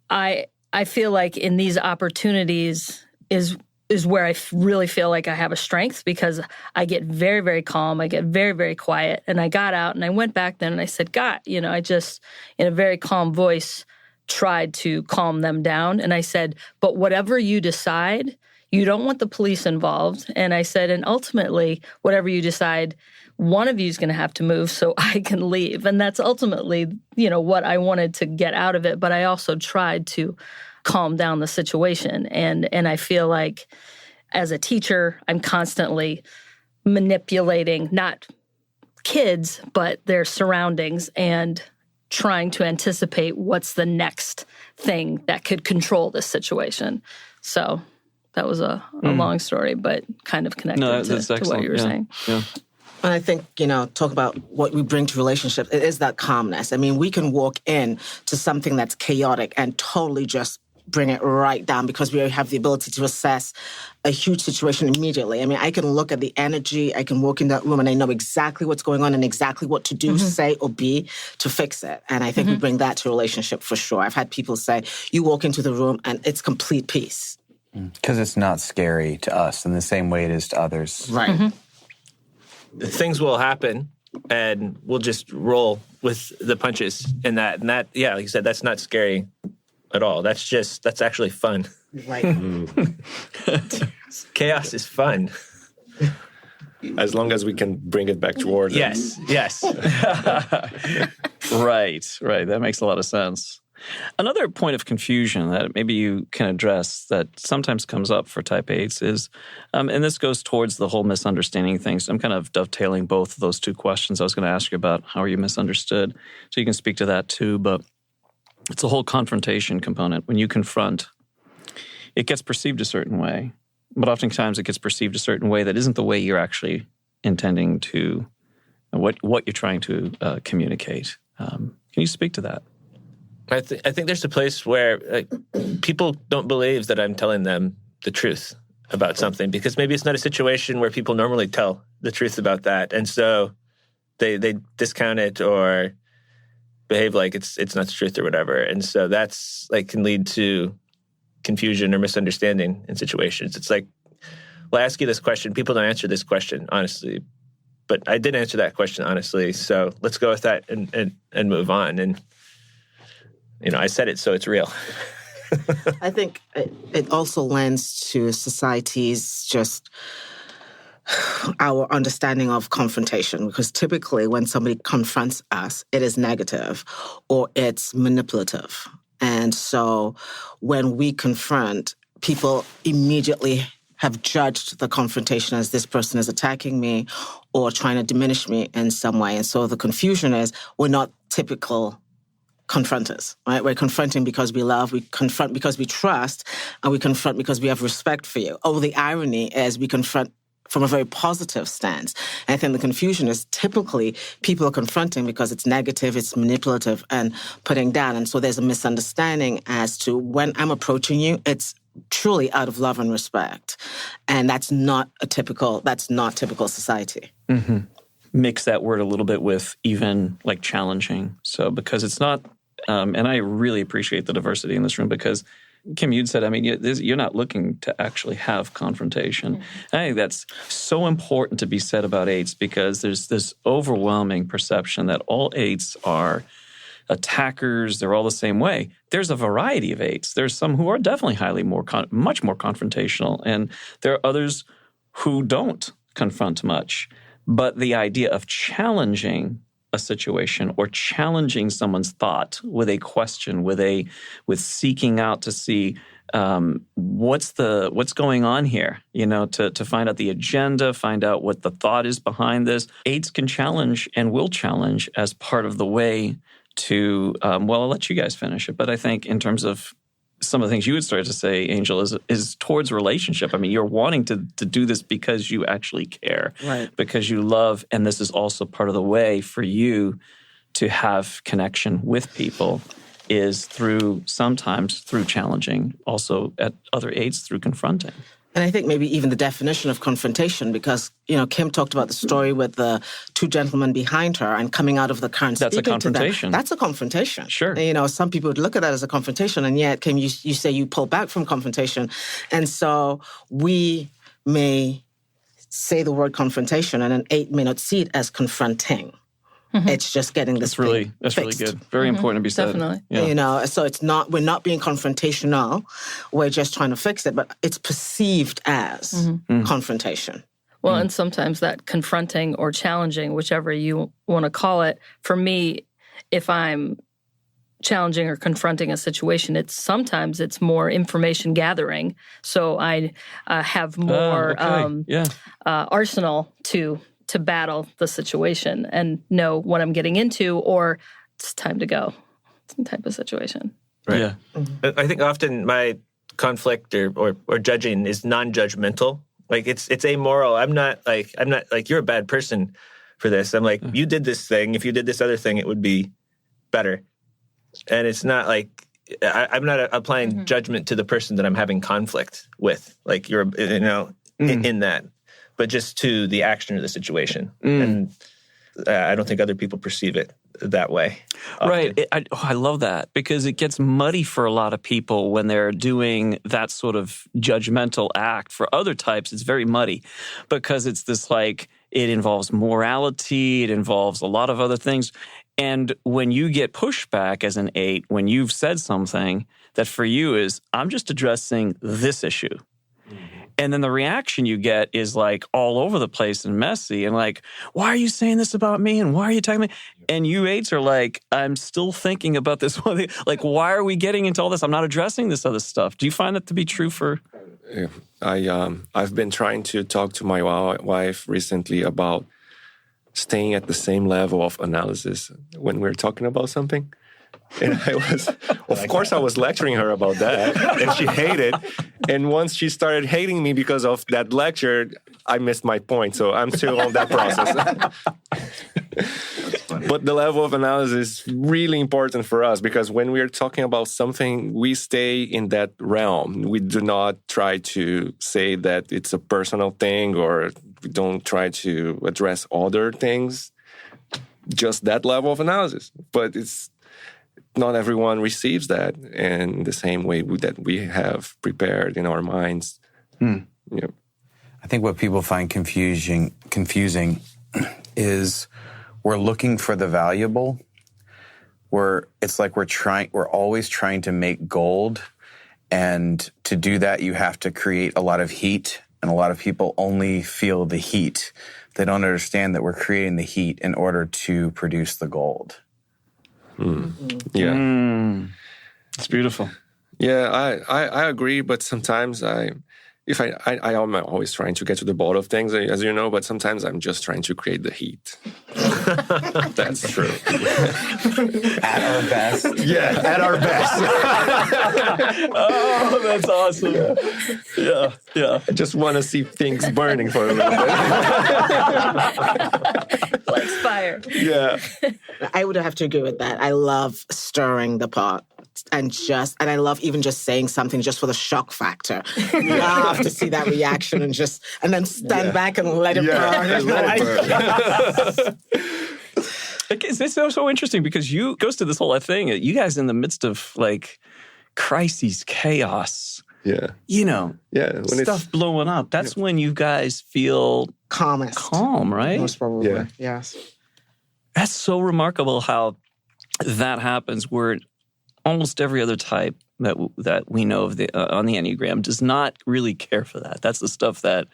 I feel like in these opportunities is where I really feel like I have a strength because I get very, very calm. I get very, very quiet. And I got out and I went back then and I said, God, I just, in a very calm voice, tried to calm them down. And I said, but whatever you decide, you don't want the police involved. And I said, and ultimately, whatever you decide, one of you is going to have to move so I can leave. And that's ultimately, what I wanted to get out of it. But I also tried to calm down the situation. And I feel like as a teacher, I'm constantly manipulating not kids, but their surroundings and trying to anticipate what's the next thing that could control this situation. So that was a long story, but kind of connected to what you were saying. Yeah. And I think, talk about what we bring to relationships. It is that calmness. I mean, we can walk in to something that's chaotic and totally just bring it right down because we have the ability to assess a huge situation immediately. I mean, I can look at the energy, I can walk in that room and I know exactly what's going on and exactly what to do, say, or be to fix it. And I think we bring that to a relationship for sure. I've had people say, you walk into the room and it's complete peace. Because it's not scary to us in the same way it is to others. Right. Things will happen and we'll just roll with the punches in that. And that, yeah, like you said, that's not scary at all. That's actually fun. Right. Chaos is fun. As long as we can bring it back toward them. Yes. Right. That makes a lot of sense. Another point of confusion that maybe you can address that sometimes comes up for type 8s is, and this goes towards the whole misunderstanding thing. So I'm kind of dovetailing both of those 2 questions I was going to ask you about. How are you misunderstood? So you can speak to that too, but it's a whole confrontation component. When you confront, it gets perceived a certain way, but oftentimes it gets perceived a certain way that isn't the way you're actually intending to, what you're trying to communicate. Can you speak to that? I think there's a place where people don't believe that I'm telling them the truth about something because maybe it's not a situation where people normally tell the truth about that. And so they discount it or behave like it's not the truth or whatever. And so that's like can lead to confusion or misunderstanding in situations. It's like, well, I ask you this question. People don't answer this question honestly, but I did answer that question honestly. So let's go with that and move on. And I said it, so it's real. I think it also lends to society's just our understanding of confrontation, because typically when somebody confronts us, it is negative or it's manipulative. And so when we confront, people immediately have judged the confrontation as this person is attacking me or trying to diminish me in some way. And so the confusion is we're not typical confronters, right? We're confronting because we love, we confront because we trust, and we confront because we have respect for you. Oh, the irony is we confront from a very positive stance. And I think the confusion is typically people are confronting because it's negative, it's manipulative, and putting down. And so there's a misunderstanding as to when I'm approaching you, it's truly out of love and respect. And that's not typical society. Mm-hmm. Mix that word a little bit with even like challenging. So because it's not, and I really appreciate the diversity in this room because Kim, you'd said, I mean, you're not looking to actually have confrontation. Mm-hmm. I think that's so important to be said about eights because there's this overwhelming perception that all eights are attackers. They're all the same way. There's a variety of eights. There's some who are definitely much more confrontational, and there are others who don't confront much. But the idea of challenging a situation or challenging someone's thought with a question, with seeking out to see what's going on here, to find out the agenda, find out what the thought is behind this. Eights can challenge and will challenge as part of the way to, I'll let you guys finish it, but I think in terms of some of the things you would start to say, Angel, is towards relationship. I mean, you're wanting to do this because you actually care, right? Because you love, and this is also part of the way for you to have connection with people is sometimes through challenging, also at other eights through confronting. And I think maybe even the definition of confrontation, because, Kim talked about the story with the two gentlemen behind her and coming out of the car and That's speaking a confrontation. to them. That's a confrontation. Sure. Some people would look at that as a confrontation, and yet, Kim, you say you pull back from confrontation. And so we may say the word confrontation, and an eight may not see it as confronting. Mm-hmm. It's just getting this That's really good. Very important to be said. Definitely. Yeah. So we're not being confrontational. We're just trying to fix it, but it's perceived as confrontation. Well, and sometimes that confronting or challenging, whichever you want to call it, for me, if I'm challenging or confronting a situation, sometimes it's more information gathering. So I have more arsenal to battle the situation and know what I'm getting into, or it's time to go type of situation. Right. Yeah. Mm-hmm. I think often my conflict or judging is non-judgmental. Like it's amoral. I'm not like you're a bad person for this. I'm like, you did this thing. If you did this other thing, it would be better. And it's not like I'm not applying judgment to the person that I'm having conflict with. Like you're in that. But just to the action of the situation. And I don't think other people perceive it that way. Often. Right. I love that because it gets muddy for a lot of people when they're doing that sort of judgmental act. For other types, it's very muddy because it's this it involves morality, it involves a lot of other things. And when you get pushback as an eight, when you've said something that for you is, I'm just addressing this issue. And then the reaction you get is all over the place and messy and why are you saying this about me? And why are you talking to me? And you eights are I'm still thinking about this one thing. Why are we getting into all this? I'm not addressing this other stuff. Do you find that to be true for? I've been trying to talk to my wife recently about staying at the same level of analysis when we're talking about something. And I was lecturing her about that, and she hated. And once she started hating me because of that lecture, I missed my point. So I'm still on that process. But the level of analysis is really important for us because when we're talking about something, we stay in that realm. We do not try to say that it's a personal thing, or we don't try to address other things. Just that level of analysis. But it's not everyone receives that in the same way that we have prepared in our minds. Yeah. I think what people find confusing is we're looking for the valuable. It's like we're always trying to make gold. And to do that, you have to create a lot of heat. And a lot of people only feel the heat. They don't understand that we're creating the heat in order to produce the gold. Yeah. It's beautiful. Yeah, I agree, but sometimes I'm always trying to get to the bottom of things, as you know, but sometimes I'm just trying to create the heat. That's true. At our best. Yeah, at our best. Oh, that's awesome. Yeah. I just want to see things burning for a little bit. Let's fire. Yeah. I would have to agree with that. I love stirring the pot. And I love even just saying something just for the shock factor. Love to see that reaction and then stand back and let it burn. It's so interesting because you goes to this whole thing. You guys in the midst of like crises, chaos. Yeah. When stuff blowing up. That's when you guys feel calm, right? Most probably. Yeah. Yes. That's so remarkable how that happens. Where almost every other type that we know of on the Enneagram does not really care for that. That's the stuff that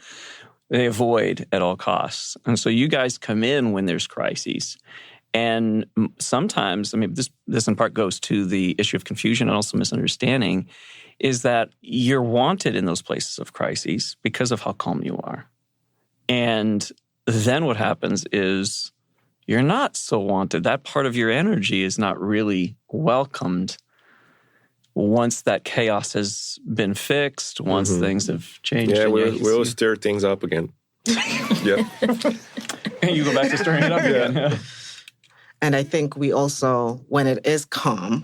they avoid at all costs. And so you guys come in when there's crises. And sometimes, this in part goes to the issue of confusion and also misunderstanding, is that you're wanted in those places of crises because of how calm you are. And then what happens is you're not so wanted. That part of your energy is not really welcomed once that chaos has been fixed, once things have changed. Yeah, we'll stir things up again. Yeah. And you go back to stirring it up again. Yeah. And I think we also, when it is calm,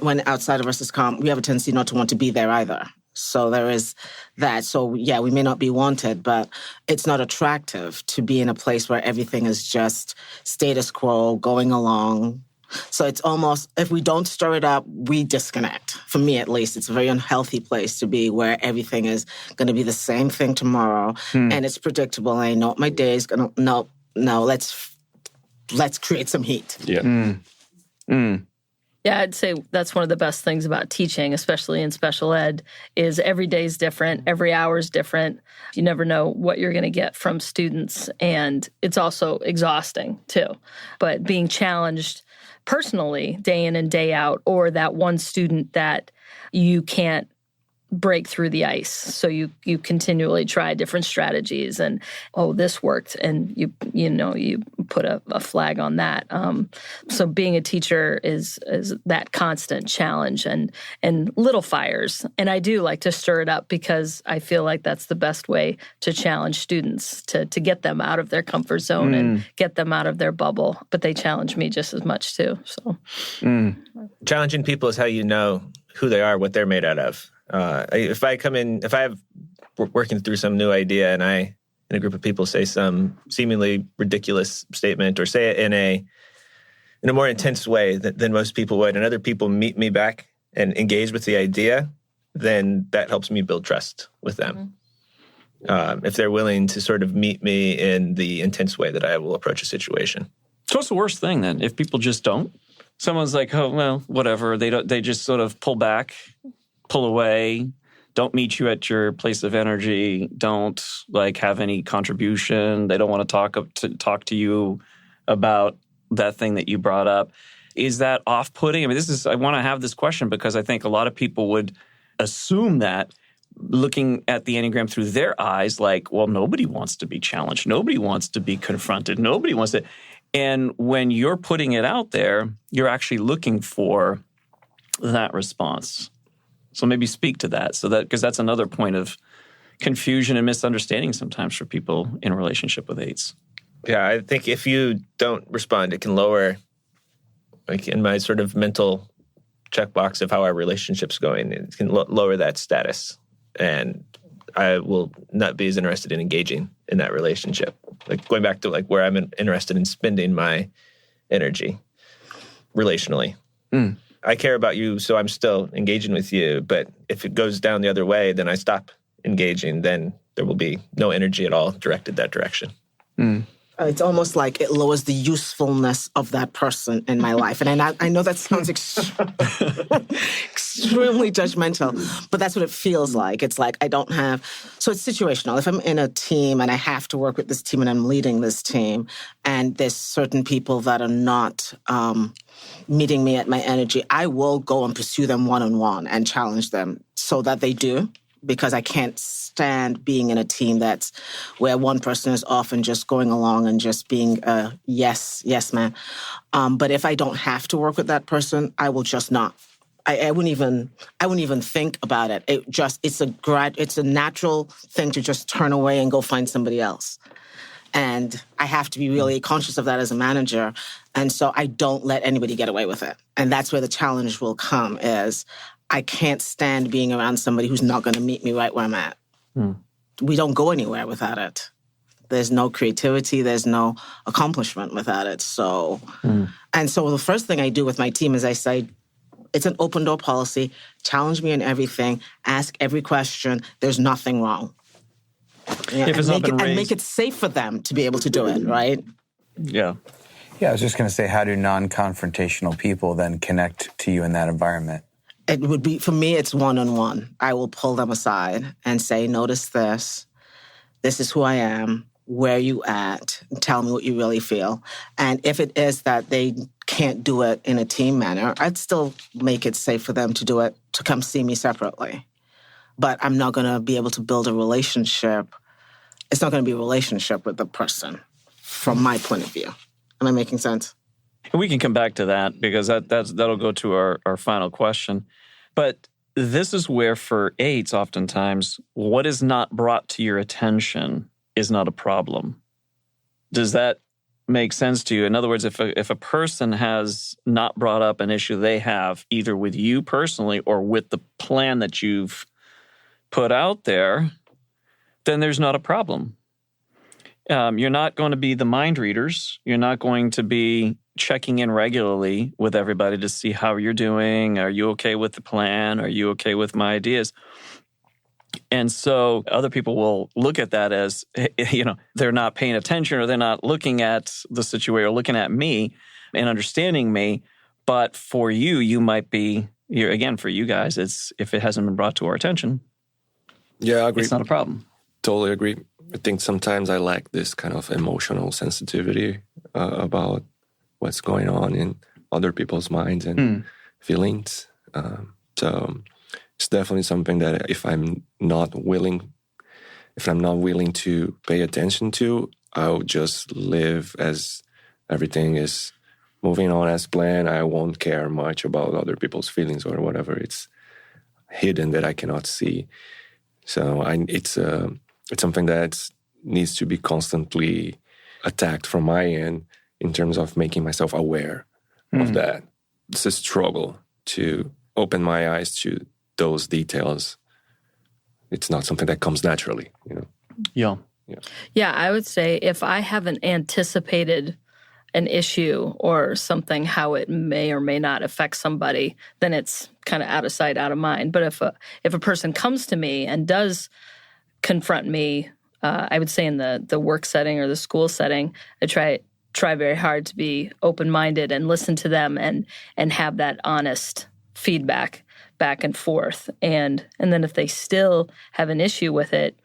when outside of us is calm, we have a tendency not to want to be there either. So there is that. So yeah, we may not be wanted, but it's not attractive to be in a place where everything is just status quo, going along. So it's almost, if we don't stir it up, we disconnect. For me, at least, it's a very unhealthy place to be where everything is going to be the same thing tomorrow. And it's predictable. I know what my day is going to, no, let's create some heat. Yeah. Yeah, I'd say that's one of the best things about teaching, especially in special ed, is every day's different, every hour's different. You never know what you're going to get from students, and it's also exhausting too. But being challenged personally day in and day out, or that one student that you can't break through the ice. So you continually try different strategies and, this worked. And you put a flag on that. So being a teacher is that constant challenge and little fires. And I do like to stir it up because I feel like that's the best way to challenge students, to get them out of their comfort zone and get them out of their bubble. But they challenge me just as much too. So challenging people is how you know who they are, what they're made out of. If I have working through some new idea and I, in a group of people, say some seemingly ridiculous statement or say it in a more intense way than most people would, and other people meet me back and engage with the idea, then that helps me build trust with them. If they're willing to sort of meet me in the intense way that I will approach a situation. So what's the worst thing then? If people just don't? Someone's like, oh, well, whatever. They just sort of pull back, pull away, don't meet you at your place of energy, don't have any contribution. They don't want to talk to you about that thing that you brought up. Is that off-putting? I want to have this question because I think a lot of people would assume that looking at the Enneagram through their eyes, nobody wants to be challenged. Nobody wants to be confronted. Nobody wants to. And when you're putting it out there, you're actually looking for that response. So maybe speak to that, because that's another point of confusion and misunderstanding sometimes for people in a relationship with eights. Yeah, I think if you don't respond, it can lower, in my sort of mental checkbox of how our relationship's going, it can lower that status. And I will not be as interested in engaging in that relationship. Going back to where I'm interested in spending my energy relationally. I care about you, so I'm still engaging with you. But if it goes down the other way, then I stop engaging. Then there will be no energy at all directed that direction. It's almost like it lowers the usefulness of that person in my life. And I know that sounds extremely judgmental, but that's what it feels like. It's like I don't have... So it's situational. If I'm in a team and I have to work with this team and I'm leading this team, and there's certain people that are not meeting me at my energy, I will go and pursue them one-on-one and challenge them so that they do. Because I can't stand being in a team that's where one person is often just going along and just being a yes man. But if I don't have to work with that person, I will just not. I wouldn't even think about it. It's a natural thing to just turn away and go find somebody else. And I have to be really conscious of that as a manager. And so I don't let anybody get away with it. And that's where the challenge will come is I can't stand being around somebody who's not going to meet me right where I'm at. We don't go anywhere without it. There's no creativity. There's no accomplishment without it. So, and so the first thing I do with my team is I say, it's an open door policy. Challenge me in everything. Ask every question. There's nothing wrong. Yeah, if it's not been raised, and make it safe for them to be able to do it, right? Yeah. Yeah, I was just going to say, how do non-confrontational people then connect to you in that environment? It would be, for me, it's one-on-one. I will pull them aside and say, notice this. This is who I am. Where are you at? Tell me what you really feel. And if it is that they can't do it in a team manner, I'd still make it safe for them to do it, to come see me separately. But I'm not going to be able to build a relationship. It's not going to be a relationship with the person from my point of view. Am I making sense? And we can come back to that because that'll go to our final question. But this is where for 8s, oftentimes, what is not brought to your attention is not a problem. Does that make sense to you? In other words, if a person has not brought up an issue they have either with you personally or with the plan that you've put out there, then there's not a problem. You're not going to be the mind readers. You're not going to be checking in regularly with everybody to see how you're doing. Are you okay with the plan? Are you okay with my ideas? And so other people will look at that as, they're not paying attention or they're not looking at the situation or looking at me and understanding me. But for you, you might be, again, for you guys, it's if it hasn't been brought to our attention, yeah, I agree. It's not a problem. Totally agree. I think sometimes I lack this kind of emotional sensitivity about what's going on in other people's minds and feelings. So it's definitely something that if I'm not willing to pay attention to, I'll just live as everything is moving on as planned. I won't care much about other people's feelings or whatever. It's hidden that I cannot see. So it's something that needs to be constantly attacked from my end in terms of making myself aware of that. It's a struggle to open my eyes to those details. It's not something that comes naturally, Yeah. Yeah, I would say if I haven't anticipated an issue or something, how it may or may not affect somebody, then it's kind of out of sight, out of mind. But if a person comes to me and does confront me, I would say in the work setting or the school setting, I try very hard to be open-minded and listen to them and have that honest feedback back and forth. And then if they still have an issue with it,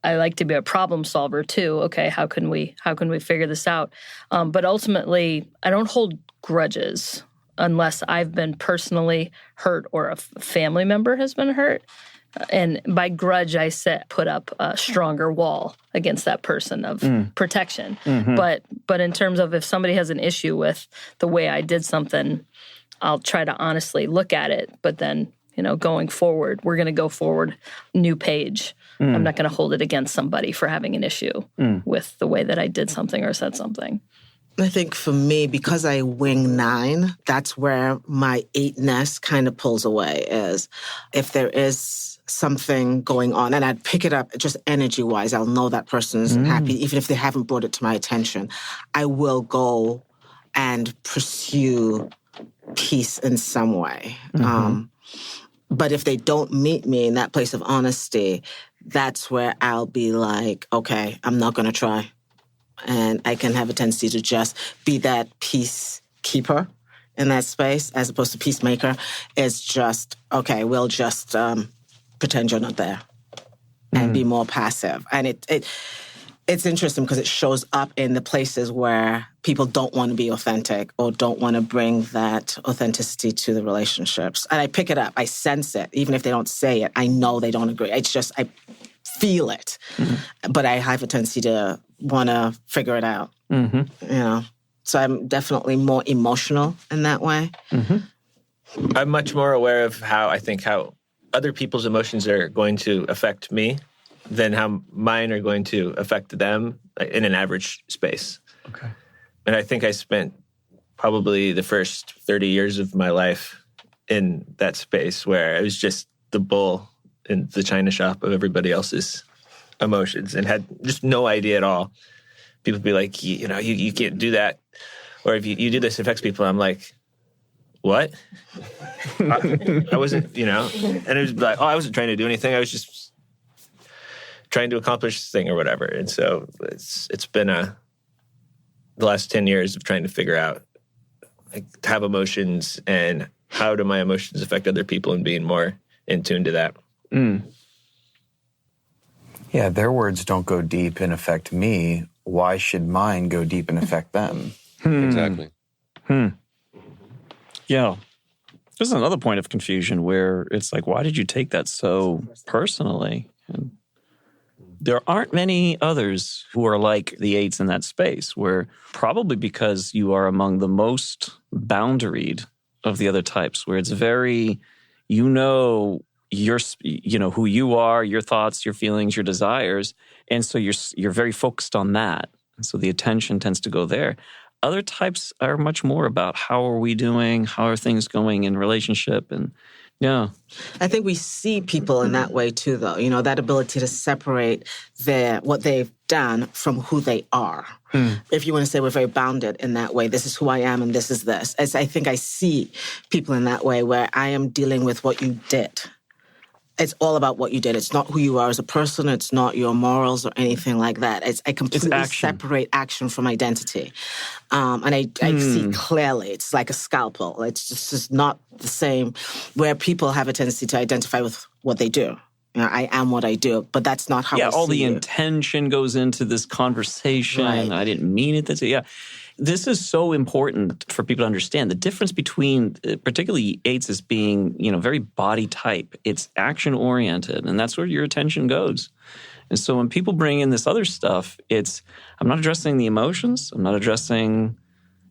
I like to be a problem solver too. Okay, how can we figure this out? But ultimately, I don't hold grudges unless I've been personally hurt or a family member has been hurt. And by grudge, I put up a stronger wall against that person of protection. Mm-hmm. But in terms of if somebody has an issue with the way I did something, I'll try to honestly look at it. But then, going forward, we're going to go forward, new page. I'm not going to hold it against somebody for having an issue with the way that I did something or said something. I think for me, because I wing 9, that's where my 8-ness kind of pulls away, is if there is something going on, and I'd pick it up just energy-wise, I'll know that person's happy, even if they haven't brought it to my attention. I will go and pursue peace in some way. But if they don't meet me in that place of honesty, that's where I'll be like, okay, I'm not going to try. And I can have a tendency to just be that peacekeeper in that space as opposed to peacemaker. It's just, okay, we'll just pretend you're not there and be more passive. And it's interesting because it shows up in the places where people don't want to be authentic or don't want to bring that authenticity to the relationships. And I pick it up. I sense it. Even if they don't say it, I know they don't agree. It's just, I feel it. But I have a tendency to want to figure it out. You know? So I'm definitely more emotional in that way. I'm much more aware of how other people's emotions are going to affect me than how mine are going to affect them in an average space. Okay. And I think I spent probably the first 30 years of my life in that space where I was just the bull in the china shop of everybody else's emotions and had just no idea at all. People would be like, you can't do that. Or if you do this, it affects people. I'm like, what? I wasn't, and it was like, I wasn't trying to do anything. I was just trying to accomplish this thing or whatever. And so it's been the last 10 years of trying to figure out, like, to have emotions and how do my emotions affect other people and being more in tune to that. Yeah, their words don't go deep and affect me. Why should mine go deep and affect them? Exactly. Yeah. There's another point of confusion where it's like, why did you take that so personally? And there aren't many others who are like the 8s in that space, where probably because you are among the most boundaried of the other types, where it's very, who you are, your thoughts, your feelings, your desires, and so you're very focused on that. And so the attention tends to go there. Other types are much more about how are we doing, how are things going in relationship, and yeah. I think we see people in that way too, though. That ability to separate what they've done from who they are. If you want to say we're very bounded in that way, this is who I am and this is this. I think I see people in that way where I am dealing with what you did. It's all about what you did. It's not who you are as a person. It's not your morals or anything like that. I completely separate action from identity. And I see clearly. It's like a scalpel. It's just not the same where people have a tendency to identify with what they do. I am what I do, but that's not how I see it. Yeah, all the intention goes into this conversation. Right. I didn't mean it. Yeah. This is so important for people to understand. The difference between, particularly 8s, is being, very body type. It's action oriented, and that's where your attention goes. And so when people bring in this other stuff, I'm not addressing the emotions. I'm not addressing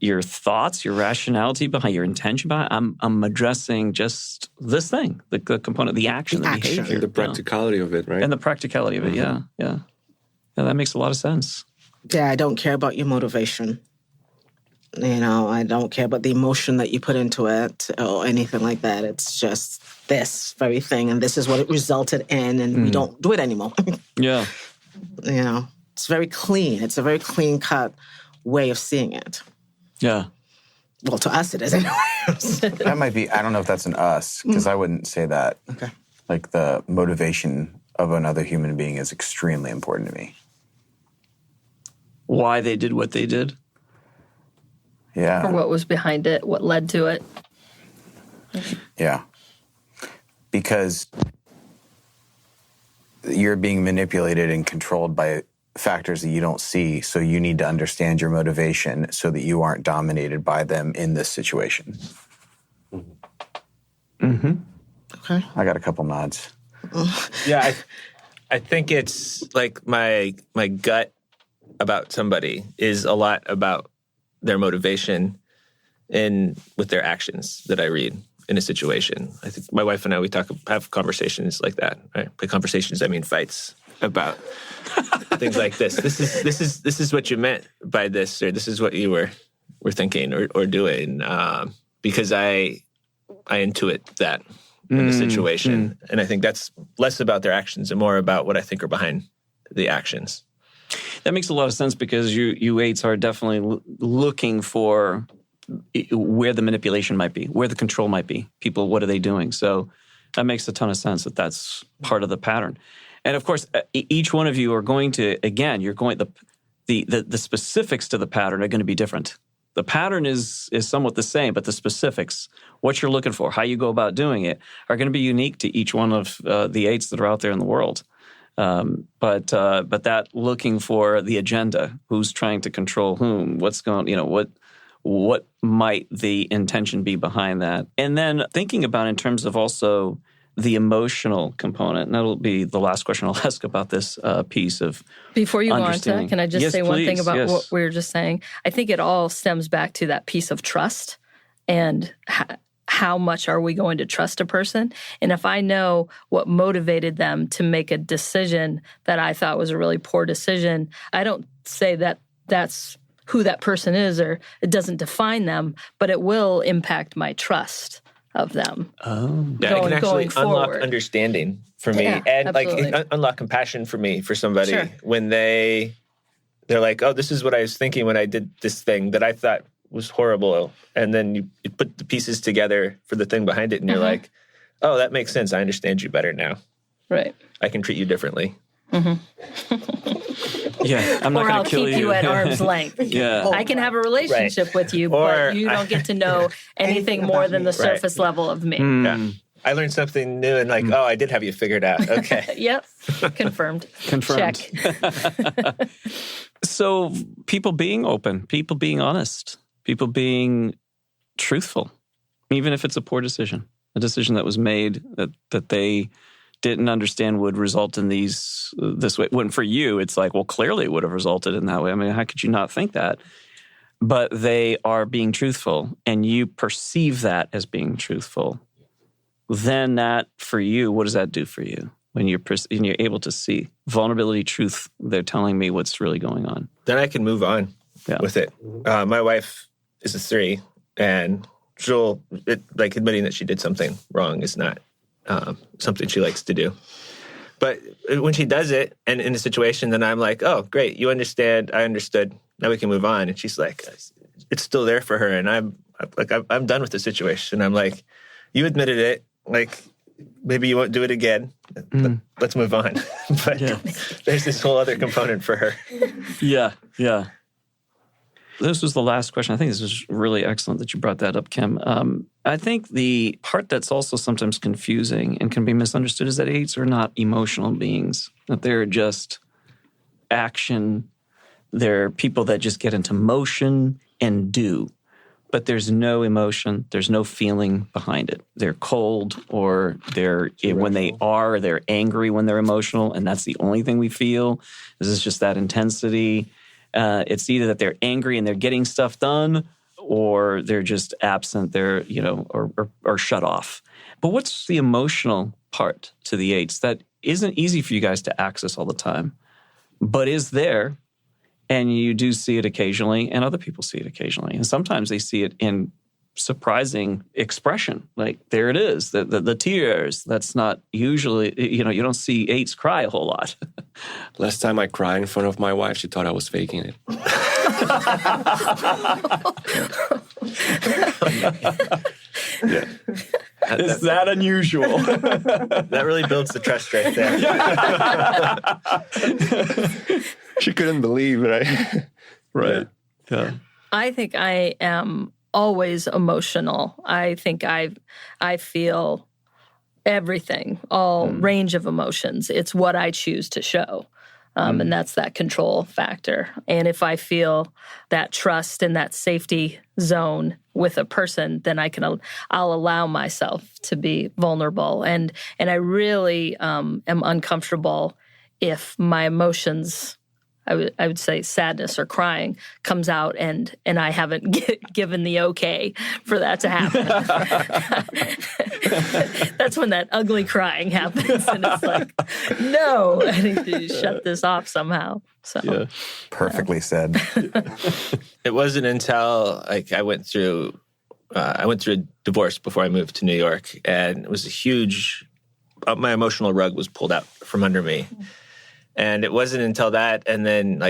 your thoughts, your rationality behind your intention behind. I'm addressing just this thing, the component, the action, the behavior, and the practicality of it, right? And the practicality of it, yeah. That makes a lot of sense. Yeah, I don't care about your motivation. I don't care about the emotion that you put into it or anything like that. It's just this very thing, and this is what it resulted in, and we don't do it anymore. Yeah. It's very clean. It's a very clean-cut way of seeing it. Yeah. Well, to us it is anyway. That might be, I don't know if that's an us, because I wouldn't say that. Okay. Like, the motivation of another human being is extremely important to me. Why they did what they did? Yeah. Or what was behind it, what led to it. Yeah. Because you're being manipulated and controlled by factors that you don't see, so you need to understand your motivation so that you aren't dominated by them in this situation. Okay. I got a couple nods. Yeah, I think it's like my gut about somebody is a lot about their motivation and with their actions that I read in a situation. I think my wife and I, we have conversations like that. Right? By conversations, I mean fights about things like this. This is what you meant by this, or this is what you were thinking or doing, because I intuit that in the situation, and I think that's less about their actions and more about what I think are behind the actions. That makes a lot of sense, because you 8s are definitely looking for where the manipulation might be, where the control might be. People, what are they doing? So that makes a ton of sense that that's part of the pattern. And of course, each one of you are going to, again, the specifics to the pattern are going to be different. The pattern is somewhat the same, but the specifics, what you're looking for, how you go about doing it, are going to be unique to each one of the 8s that are out there in the world. But that looking for the agenda, who's trying to control whom, what's going, what might the intention be behind that? And then thinking about in terms of also the emotional component, and that'll be the last question I'll ask about this piece of Before you go on to that, can I just say one thing about what we were just saying? I think it all stems back to that piece of trust and how much are we going to trust a person? And if I know what motivated them to make a decision that I thought was a really poor decision, I don't say that that's who that person is or it doesn't define them, but it will impact my trust of them. Oh. Yeah, it can actually unlock understanding for me and absolutely. like unlock compassion for me for somebody when they're like, oh, this is what I was thinking when I did this thing that I thought was horrible. And then you put the pieces together for the thing behind it and you're like, oh, that makes sense. I understand you better now. Right. I can treat you differently. Yeah, I'm not going to kill you. Or I'll keep you at arm's length. I can have a relationship with you, but you don't get to know anything more than the surface level of me. Yeah. I learned something new and oh, I did have you figured out. Okay. Yep. Confirmed. Check. So people being open, people being honest, people being truthful, even if it's a poor decision, a decision that was made that they didn't understand would result in this way. When for you, it's like, well, clearly it would have resulted in that way. I mean, how could you not think that? But they are being truthful, and you perceive that as being truthful. Then that, for you, what does that do for you? When you're able to see vulnerability, truth, they're telling me what's really going on. Then I can move on with it. My wife is a 3, and admitting that she did something wrong is not something she likes to do. But when she does it, and in a situation, then I'm like, oh, great, you understand, I understood, now we can move on. And she's like, it's still there for her, and I'm done with the situation. I'm like, you admitted it, like, maybe you won't do it again. Let's move on. But there's this whole other component for her. Yeah. This was the last question. I think this was really excellent that you brought that up, Kim. I think the part that's also sometimes confusing and can be misunderstood is that 8s are not emotional beings, that they're just action. They're people that just get into motion and do. But there's no emotion, there's no feeling behind it. They're cold, or they're angry when they're emotional, and that's the only thing we feel. This is just that intensity. It's either that they're angry and they're getting stuff done, or they're just absent, they're, or shut off. But what's the emotional part to the 8s that isn't easy for you guys to access all the time, but is there? And you do see it occasionally, and other people see it occasionally. And sometimes they see it in surprising expression. Like, there it is, the tears. That's not usually, you don't see 8s cry a whole lot. Last time I cried in front of my wife, she thought I was faking it. Is that unusual? That really builds the trust right there. She couldn't believe, right? Right. Yeah. I think I am always emotional. I think I feel everything, all range of emotions. It's what I choose to show. And that's that control factor. And if I feel that trust and that safety zone with a person, then I'll allow myself to be vulnerable. And I really am uncomfortable if my emotions, I would say sadness or crying, comes out and I haven't given the okay for that to happen. That's when that ugly crying happens, and it's like, no, I need to shut this off somehow. So Perfectly said. It wasn't until I went through a divorce before I moved to New York, and it was a huge. My emotional rug was pulled out from under me. And it wasn't until that, and then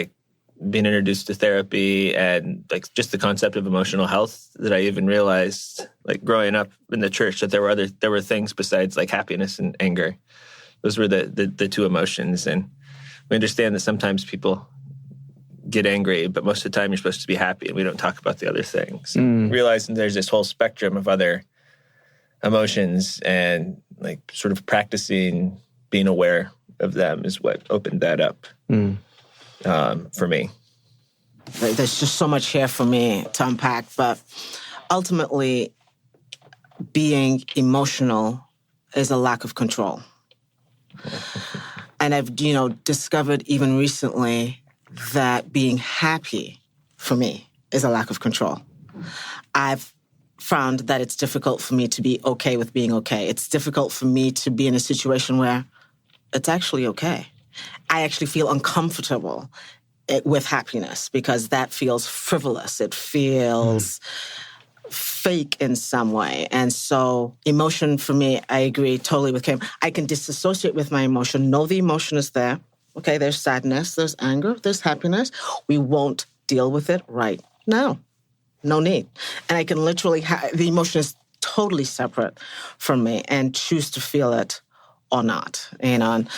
being introduced to therapy and like just the concept of emotional health that I even realized, like growing up in the church, that there were things besides like happiness and anger. Those were the two emotions. And we understand that sometimes people get angry, but most of the time you're supposed to be happy, and we don't talk about the other things. Realizing there's this whole spectrum of other emotions, and like sort of practicing being aware of them is what opened that up for me. There's just so much here for me to unpack, but ultimately being emotional is a lack of control. And I've, discovered even recently that being happy for me is a lack of control. I've found that it's difficult for me to be okay with being okay. It's difficult for me to be in a situation where it's actually okay. I actually feel uncomfortable with happiness because that feels frivolous. It feels fake in some way. And so emotion for me, I agree totally with Kim. I can disassociate with my emotion, know the emotion is there. Okay, there's sadness, there's anger, there's happiness. We won't deal with it right now. No need. And I can literally, the emotion is totally separate from me and choose to feel it or not. And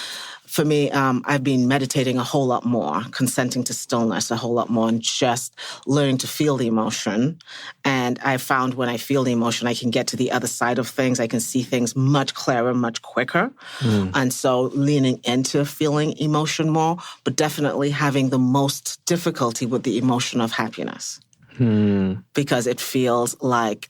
for me, I've been meditating a whole lot more, consenting to stillness a whole lot more, and just learning to feel the emotion. And I found when I feel the emotion, I can get to the other side of things. I can see things much clearer, much quicker. And so leaning into feeling emotion more, but definitely having the most difficulty with the emotion of happiness. Because it feels like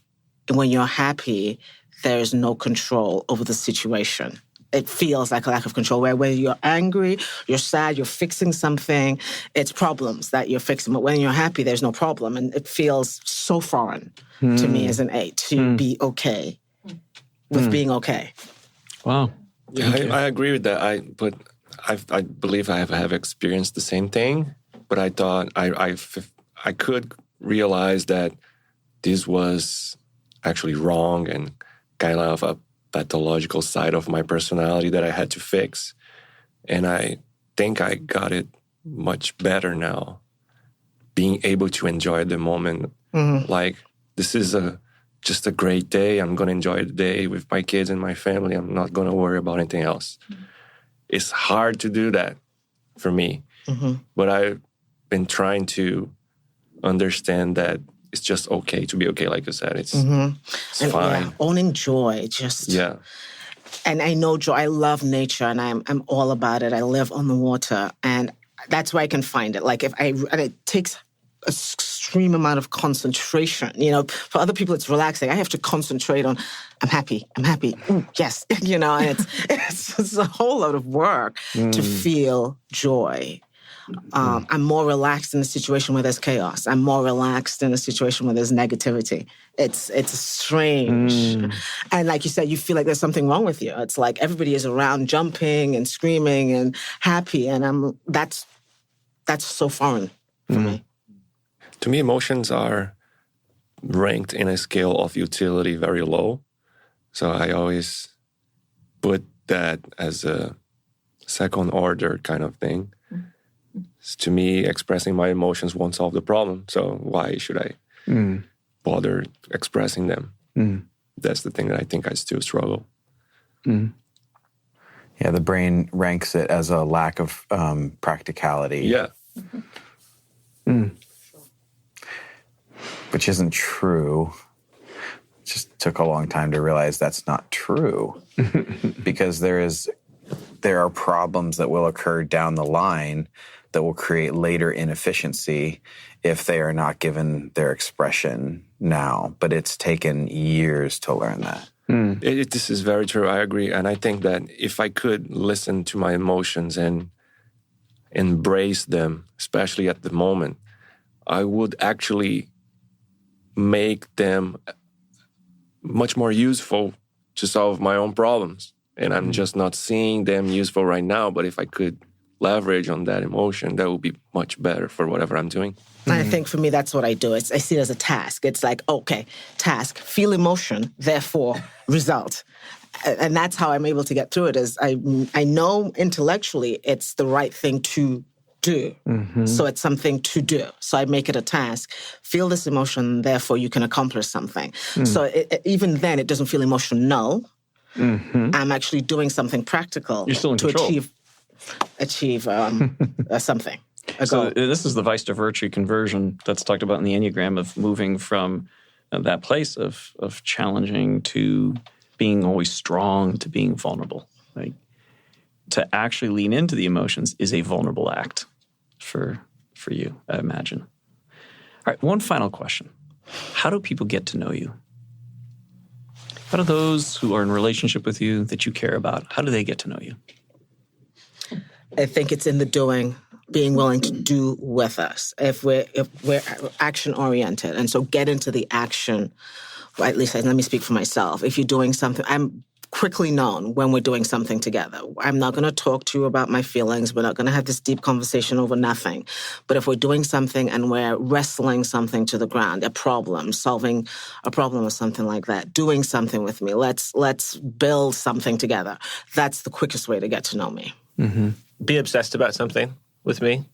when you're happy, there's no control over the situation. It feels like a lack of control, where when you're angry, you're sad, you're fixing something, it's problems that you're fixing. But when you're happy, there's no problem. And it feels so foreign to me as an 8 to be okay with being okay. Wow. Yeah, I agree with that. I believe I have experienced the same thing, but I thought I could realize that this was actually wrong and kind of a pathological side of my personality that I had to fix. And I think I got it much better now, being able to enjoy the moment. Like, this is just a great day. I'm going to enjoy the day with my kids and my family. I'm not going to worry about anything else. It's hard to do that for me. But I've been trying to understand that it's just okay to be okay, like you said. It's fine. Yeah, owning joy, And I know joy. I love nature, and I'm all about it. I live on the water, and that's where I can find it. Like and it takes an extreme amount of concentration. For other people, it's relaxing. I have to concentrate on, I'm happy. Ooh, yes. And it's a whole lot of work to feel joy. I'm more relaxed in a situation where there's chaos. I'm more relaxed in a situation where there's negativity. It's strange. And like you said, you feel like there's something wrong with you. It's like everybody is around jumping and screaming and happy. And that's so foreign for me. To me, emotions are ranked in a scale of utility very low. So I always put that as a second order kind of thing. To me, expressing my emotions won't solve the problem. So why should I bother expressing them? That's the thing that I think I still struggle. Yeah, the brain ranks it as a lack of practicality. Yeah. Which isn't true. It just took a long time to realize that's not true. Because there are problems that will occur down the line that will create later inefficiency if they are not given their expression now. But it's taken years to learn that. This is very true. I agree. And I think that if I could listen to my emotions and embrace them, especially at the moment, I would actually make them much more useful to solve my own problems. And I'm just not seeing them useful right now. But if I could leverage on that emotion, that would be much better for whatever I'm doing. I think for me, that's what I do. I see it as a task. It's like, okay, task, feel emotion, therefore result. And that's how I'm able to get through it, is I know intellectually it's the right thing to do. So it's something to do. So I make it a task. Feel this emotion, therefore you can accomplish something. So even then, it doesn't feel emotional. I'm actually doing something practical. You're still in to control. achieve something. So this is the vice to virtue conversion that's talked about in the Enneagram, of moving from that place of challenging to being always strong to being vulnerable. Like, to actually lean into the emotions is a vulnerable act for you, I imagine. All right, one final question. How do people get to know you? How do those who are in relationship with you that you care about, how do they get to know you? I think it's in the doing, being willing to do with us. If we're action oriented, and so get into the action. Well, at least let me speak for myself. If you're doing something, I'm quickly known when we're doing something together. I'm not going to talk to you about my feelings. We're not going to have this deep conversation over nothing. But if we're doing something and we're wrestling something to the ground, a problem, solving a problem or something like that, doing something with me, let's build something together. That's the quickest way to get to know me. Be obsessed about something with me.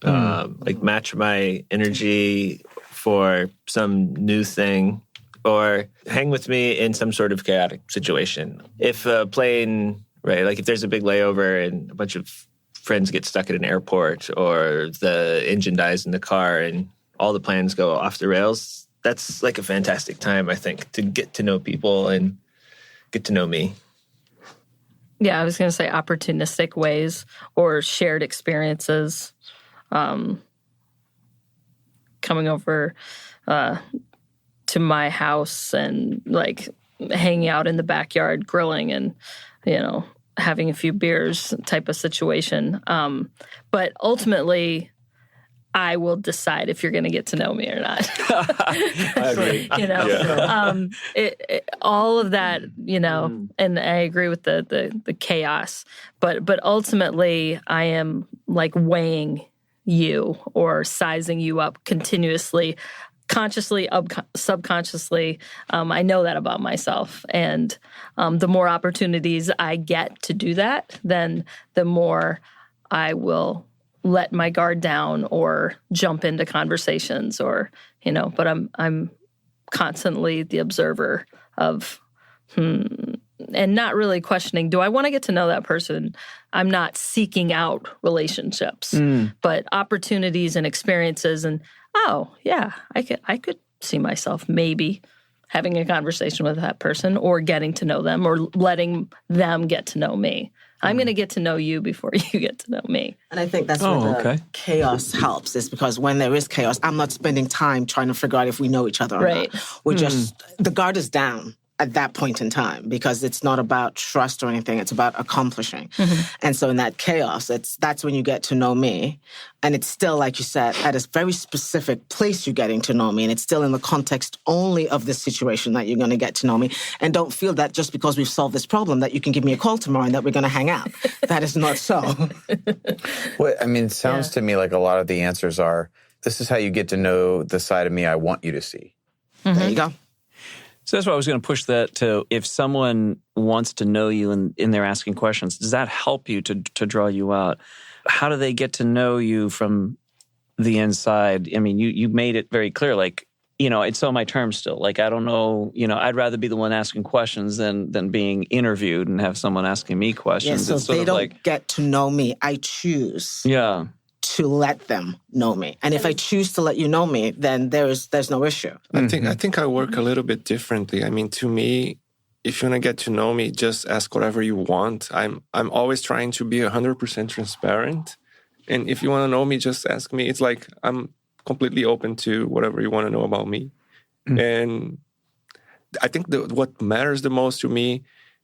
Like match my energy for some new thing, or hang with me in some sort of chaotic situation. If a plane, right, like if there's a big layover and a bunch of friends get stuck at an airport, or the engine dies in the car and all the plans go off the rails, that's like a fantastic time, I think, to get to know people and get to know me. Yeah, I was going to say opportunistic ways or shared experiences. Coming over to my house and like hanging out in the backyard, grilling and, having a few beers type of situation. But ultimately, I will decide if you're going to get to know me or not. I agree. All of that, and I agree with the chaos. But ultimately, I am like weighing you or sizing you up continuously, consciously, subconsciously. I know that about myself. And the more opportunities I get to do that, then the more I will let my guard down or jump into conversations or, but I'm constantly the observer of, and not really questioning, do I want to get to know that person? I'm not seeking out relationships, but opportunities and experiences and, oh yeah, I could see myself maybe having a conversation with that person or getting to know them or letting them get to know me. I'm going to get to know you before you get to know me. And I think that's where the chaos helps, is because when there is chaos, I'm not spending time trying to figure out if we know each other or not. We're just, the guard is down at that point in time because it's not about trust or anything. It's about accomplishing. And so in that chaos, that's when you get to know me. And it's still, like you said, at a very specific place you're getting to know me. And it's still in the context only of this situation that you're going to get to know me. And don't feel that just because we've solved this problem that you can give me a call tomorrow and that we're going to hang out. That is not so. Well, I mean, it sounds to me like a lot of the answers are, this is how you get to know the side of me I want you to see. There you go. So that's why I was going to push that to, if someone wants to know you and they're asking questions, does that help you to draw you out? How do they get to know you from the inside? I mean, you made it very clear, like, it's on my terms still. Like, I don't know, I'd rather be the one asking questions than being interviewed and have someone asking me questions. Yeah, so they don't get to know me. I choose. Yeah. To let them know me. And if I choose to let you know me, then there's no issue. I think I work a little bit differently. I mean, to me, if you want to get to know me, just ask whatever you want. I'm always trying to be 100% transparent. And if you want to know me, just ask me. It's like I'm completely open to whatever you want to know about me. And I think what matters the most to me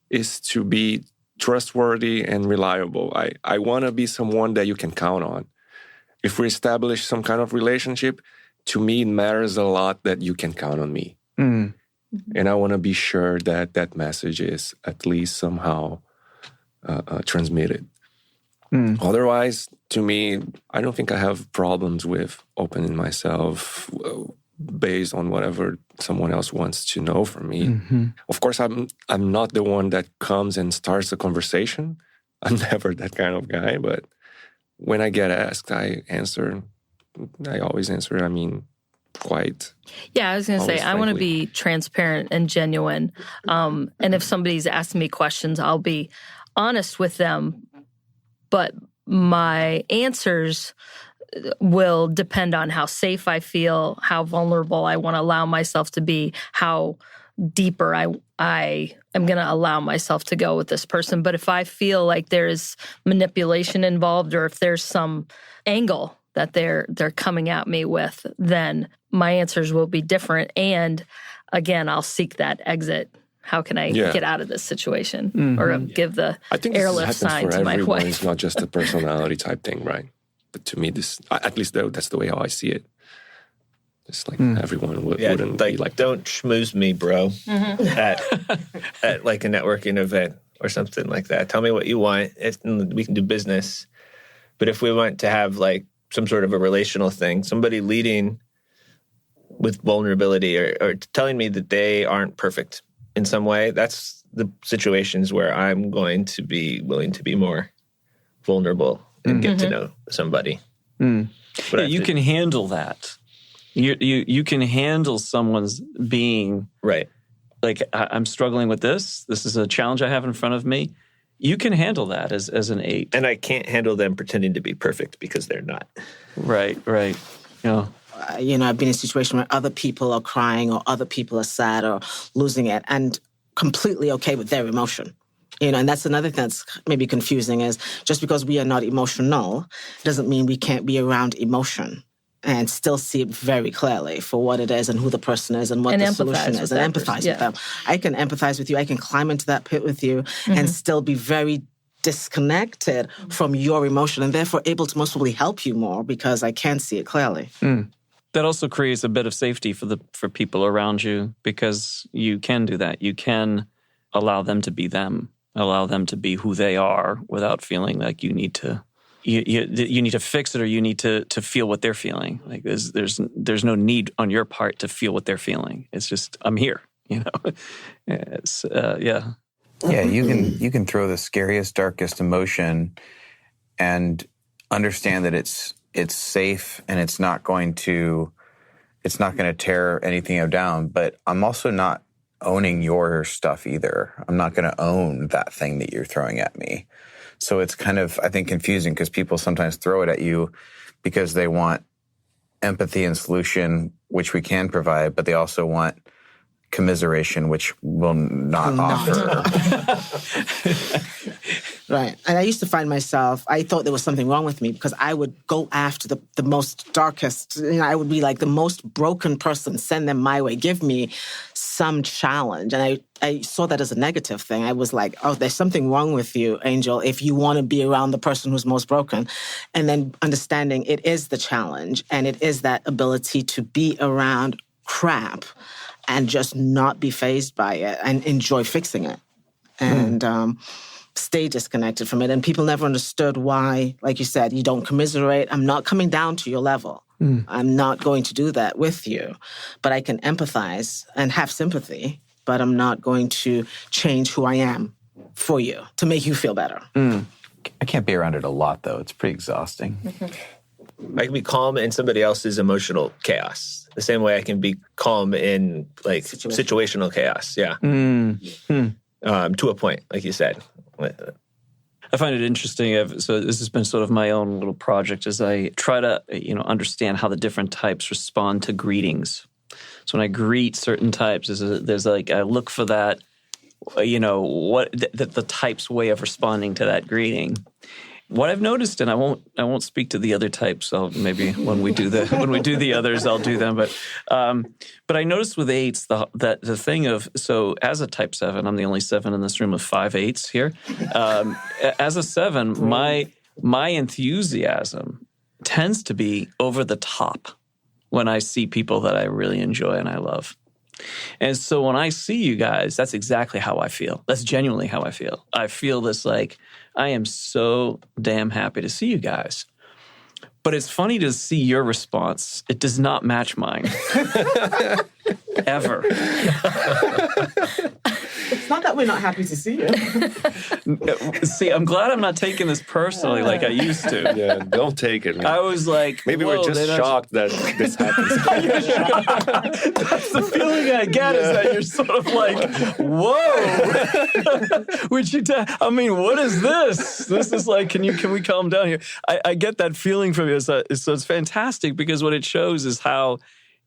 is to be trustworthy and reliable. I want to be someone that you can count on. If we establish some kind of relationship, to me, it matters a lot that you can count on me. And I want to be sure that that message is at least somehow transmitted. Otherwise, to me, I don't think I have problems with opening myself based on whatever someone else wants to know from me. Of course, I'm not the one that comes and starts the conversation. I'm never that kind of guy, but when I get asked, I answer. I always answer. I mean, quite. Yeah, I was going to say, I want to be transparent and genuine. And if somebody's asking me questions, I'll be honest with them. But my answers will depend on how safe I feel, how vulnerable I want to allow myself to be, how deeper I am going to allow myself to go with this person. But if I feel like there's manipulation involved, or if there's some angle that they're coming at me with, then my answers will be different. And again, I'll seek that exit. How can I get out of this situation, or give the airlift sign to my wife? It's not just a personality type thing, right? But to me, this, at least that's the way how I see it. It's like everyone wouldn't be like, don't schmooze me, bro, at like a networking event or something like that. Tell me what you want. We can do business. But if we want to have like some sort of a relational thing, somebody leading with vulnerability or telling me that they aren't perfect in some way, that's the situations where I'm going to be willing to be more vulnerable and get to know somebody. But you can handle that. You can handle someone's being right. Like, I'm struggling with this. This is a challenge I have in front of me. You can handle that as an 8. And I can't handle them pretending to be perfect because they're not. Right. Yeah. I've been in a situation where other people are crying or other people are sad or losing it, and completely okay with their emotion. And that's another thing that's maybe confusing, is just because we are not emotional doesn't mean we can't be around emotion and still see it very clearly for what it is and who the person is and what the solution is, and empathize with them. I can empathize with you. I can climb into that pit with you and still be very disconnected from your emotion, and therefore able to most probably help you more because I can see it clearly. That also creates a bit of safety for people around you, because you can do that. You can allow them to be them, allow them to be who they are without feeling like you need to you need to fix it, or you need to feel what they're feeling. Like there's no need on your part to feel what they're feeling. It's just, I'm here. It's yeah. Yeah, you can throw the scariest, darkest emotion and understand that it's safe and it's not going to tear anything down. But I'm also not owning your stuff either. I'm not going to own that thing that you're throwing at me. So it's kind of, I think, confusing, because people sometimes throw it at you because they want empathy and solution, which we can provide, but they also want commiseration, which will not offer. Right. And I used to find myself, I thought there was something wrong with me because I would go after the most darkest, I would be like the most broken person, send them my way, give me some challenge. And I saw that as a negative thing. I was like, oh, there's something wrong with you, Angel, if you want to be around the person who's most broken. And then understanding it is the challenge, and it is that ability to be around crap and just not be fazed by it and enjoy fixing it. And stay disconnected from it. And people never understood why, like you said, you don't commiserate. I'm not coming down to your level. I'm not going to do that with you. But I can empathize and have sympathy, but I'm not going to change who I am for you to make you feel better. I can't be around it a lot, though. It's pretty exhausting. I can be calm in somebody else's emotional chaos, the same way I can be calm in like situational chaos. Yeah. To a point, like you said. I find it interesting. So this has been sort of my own little project as I try to, understand how the different types respond to greetings. So when I greet certain types, there's I look for that, what the type's way of responding to that greeting. What I've noticed, and I won't speak to the other types. I'll maybe when we do the others, I'll do them. But I noticed with 8s that the thing of, so as a type 7, I'm the only 7 in this room of 5 8s here. As a 7, my enthusiasm tends to be over the top when I see people that I really enjoy and I love. And so when I see you guys, that's exactly how I feel. That's genuinely how I feel. I feel this like, I am so damn happy to see you guys. But it's funny to see your response. It does not match mine. Ever. It's not that we're not happy to see you. See, I'm glad I'm not taking this personally like I used to. Yeah, don't take it. Man. I was like, maybe we're just shocked that this happens. That's the feeling I get is that you're sort of like, whoa. I mean, what is this? This is like, can we calm down here? I get that feeling from you. So it's fantastic because what it shows is how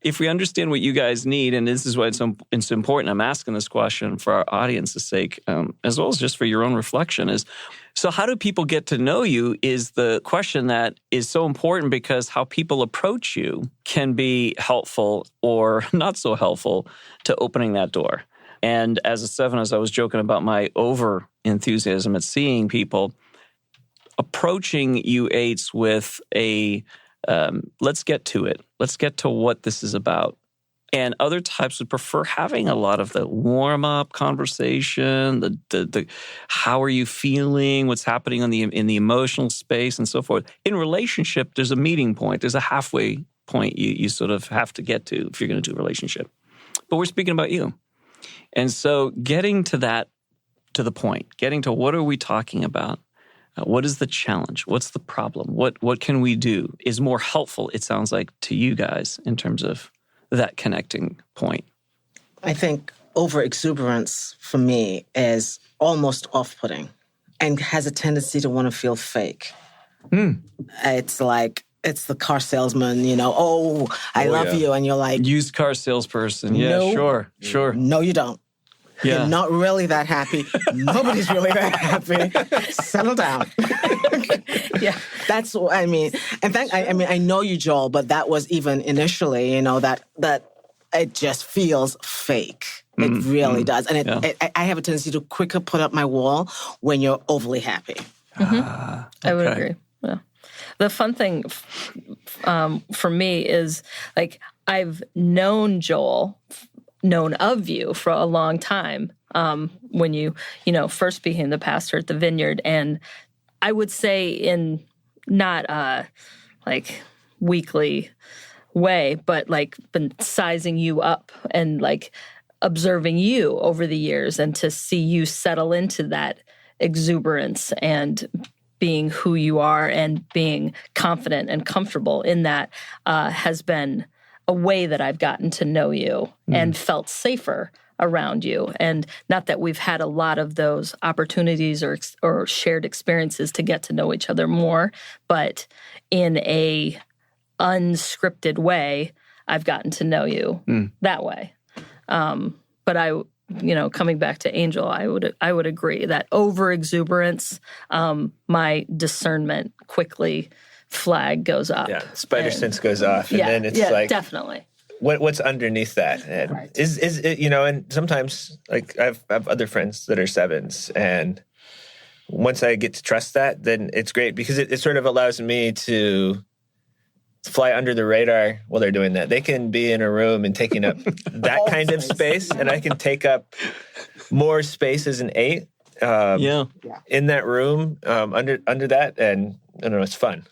if we understand what you guys need, and this is why it's important, I'm asking this question for our audience's sake, as well as just for your own reflection, is, so how do people get to know you is the question that is so important because how people approach you can be helpful or not so helpful to opening that door. And as a 7, as I was joking about my over-enthusiasm at seeing people, approaching you 8s with a let's get to it. Let's get to what this is about. And other types would prefer having a lot of the warm-up conversation, the how are you feeling, what's happening in the emotional space, and so forth. In relationship, there's a meeting point. There's a halfway point you sort of have to get to if you're going to do a relationship. But we're speaking about you. And so getting to that, to the point, getting to what are we talking about? What is the challenge? What's the problem? What can we do is more helpful, it sounds like, to you guys in terms of that connecting point. I think over-exuberance for me is almost off-putting and has a tendency to want to feel fake. It's like, it's the car salesman, I love you. And you're like... Used car salesperson. Yeah, no, sure. No, you don't. Yeah. You're not really that happy. Nobody's really that happy. Settle down. Yeah. That's what I mean. And I know you, Joel, but that was even initially, that it just feels fake. It really does. And I have a tendency to quicker put up my wall when you're overly happy. I would agree. Yeah. The fun thing for me is, like, I've known Joel, known of you for a long time when you first became the pastor at the Vineyard. And I would say in not like weekly way, but like been sizing you up and like observing you over the years and to see you settle into that exuberance and being who you are and being confident and comfortable in that has been a way that I've gotten to know you and felt safer around you. And not that we've had a lot of those opportunities or shared experiences to get to know each other more, but in a unscripted way, I've gotten to know you that way. But coming back to Angel, I would agree that over exuberance, my discernment quickly flag goes up. Yeah, spider sense goes off, and then it's like definitely. What's underneath that? And right. is it, and sometimes like I have other friends that are 7s, and once I get to trust that, then it's great because it sort of allows me to fly under the radar while they're doing that. They can be in a room and taking up that kind of space, and I can take up more space as an 8. In that room, under that, and I don't know, it's fun.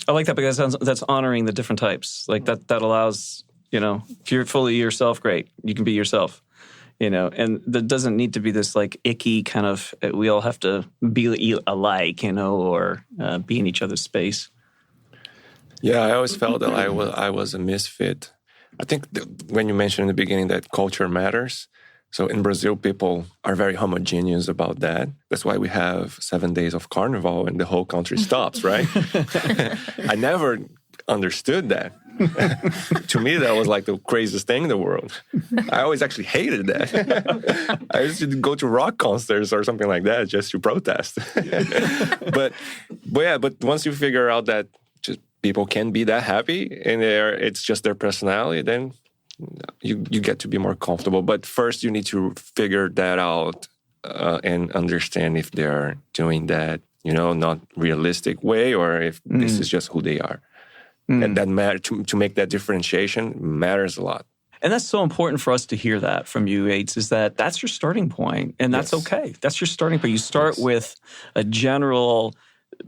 I like that because that's honoring the different types. Like that allows, if you're fully yourself, great, you can be yourself, and there doesn't need to be this like icky kind of, we all have to be alike, or be in each other's space. Yeah, I always felt that I was a misfit. I think when you mentioned in the beginning that culture matters, so in Brazil, people are very homogeneous about that. That's why we have 7 days of carnival and the whole country stops, right? I never understood that. To me, that was like the craziest thing in the world. I always actually hated that. I used to go to rock concerts or something like that just to protest. But once you figure out that just people can be that happy and it's just their personality, then you get to be more comfortable. But first, you need to figure that out and understand if they're doing that, not realistic way, or if this is just who they are. And that matter to make that differentiation matters a lot. And that's so important for us to hear that from you, 8s, is that that's your starting point, and that's okay. That's your starting point. You start with a general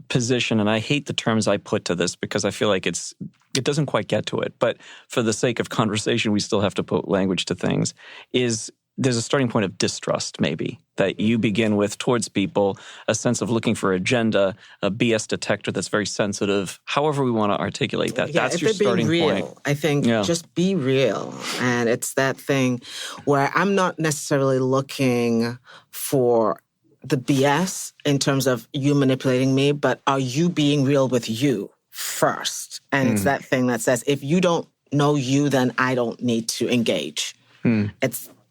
position, and I hate the terms I put to this because I feel like it doesn't quite get to it. But for the sake of conversation, we still have to put language to things. Is there's a starting point of distrust, maybe, that you begin with towards people, a sense of looking for agenda, a BS detector that's very sensitive, however we want to articulate that. Yeah, that's your starting point. I think just be real. And it's that thing where I'm not necessarily looking for the BS in terms of you manipulating me, but are you being real with you first? And it's that thing that says, if you don't know you, then I don't need to engage.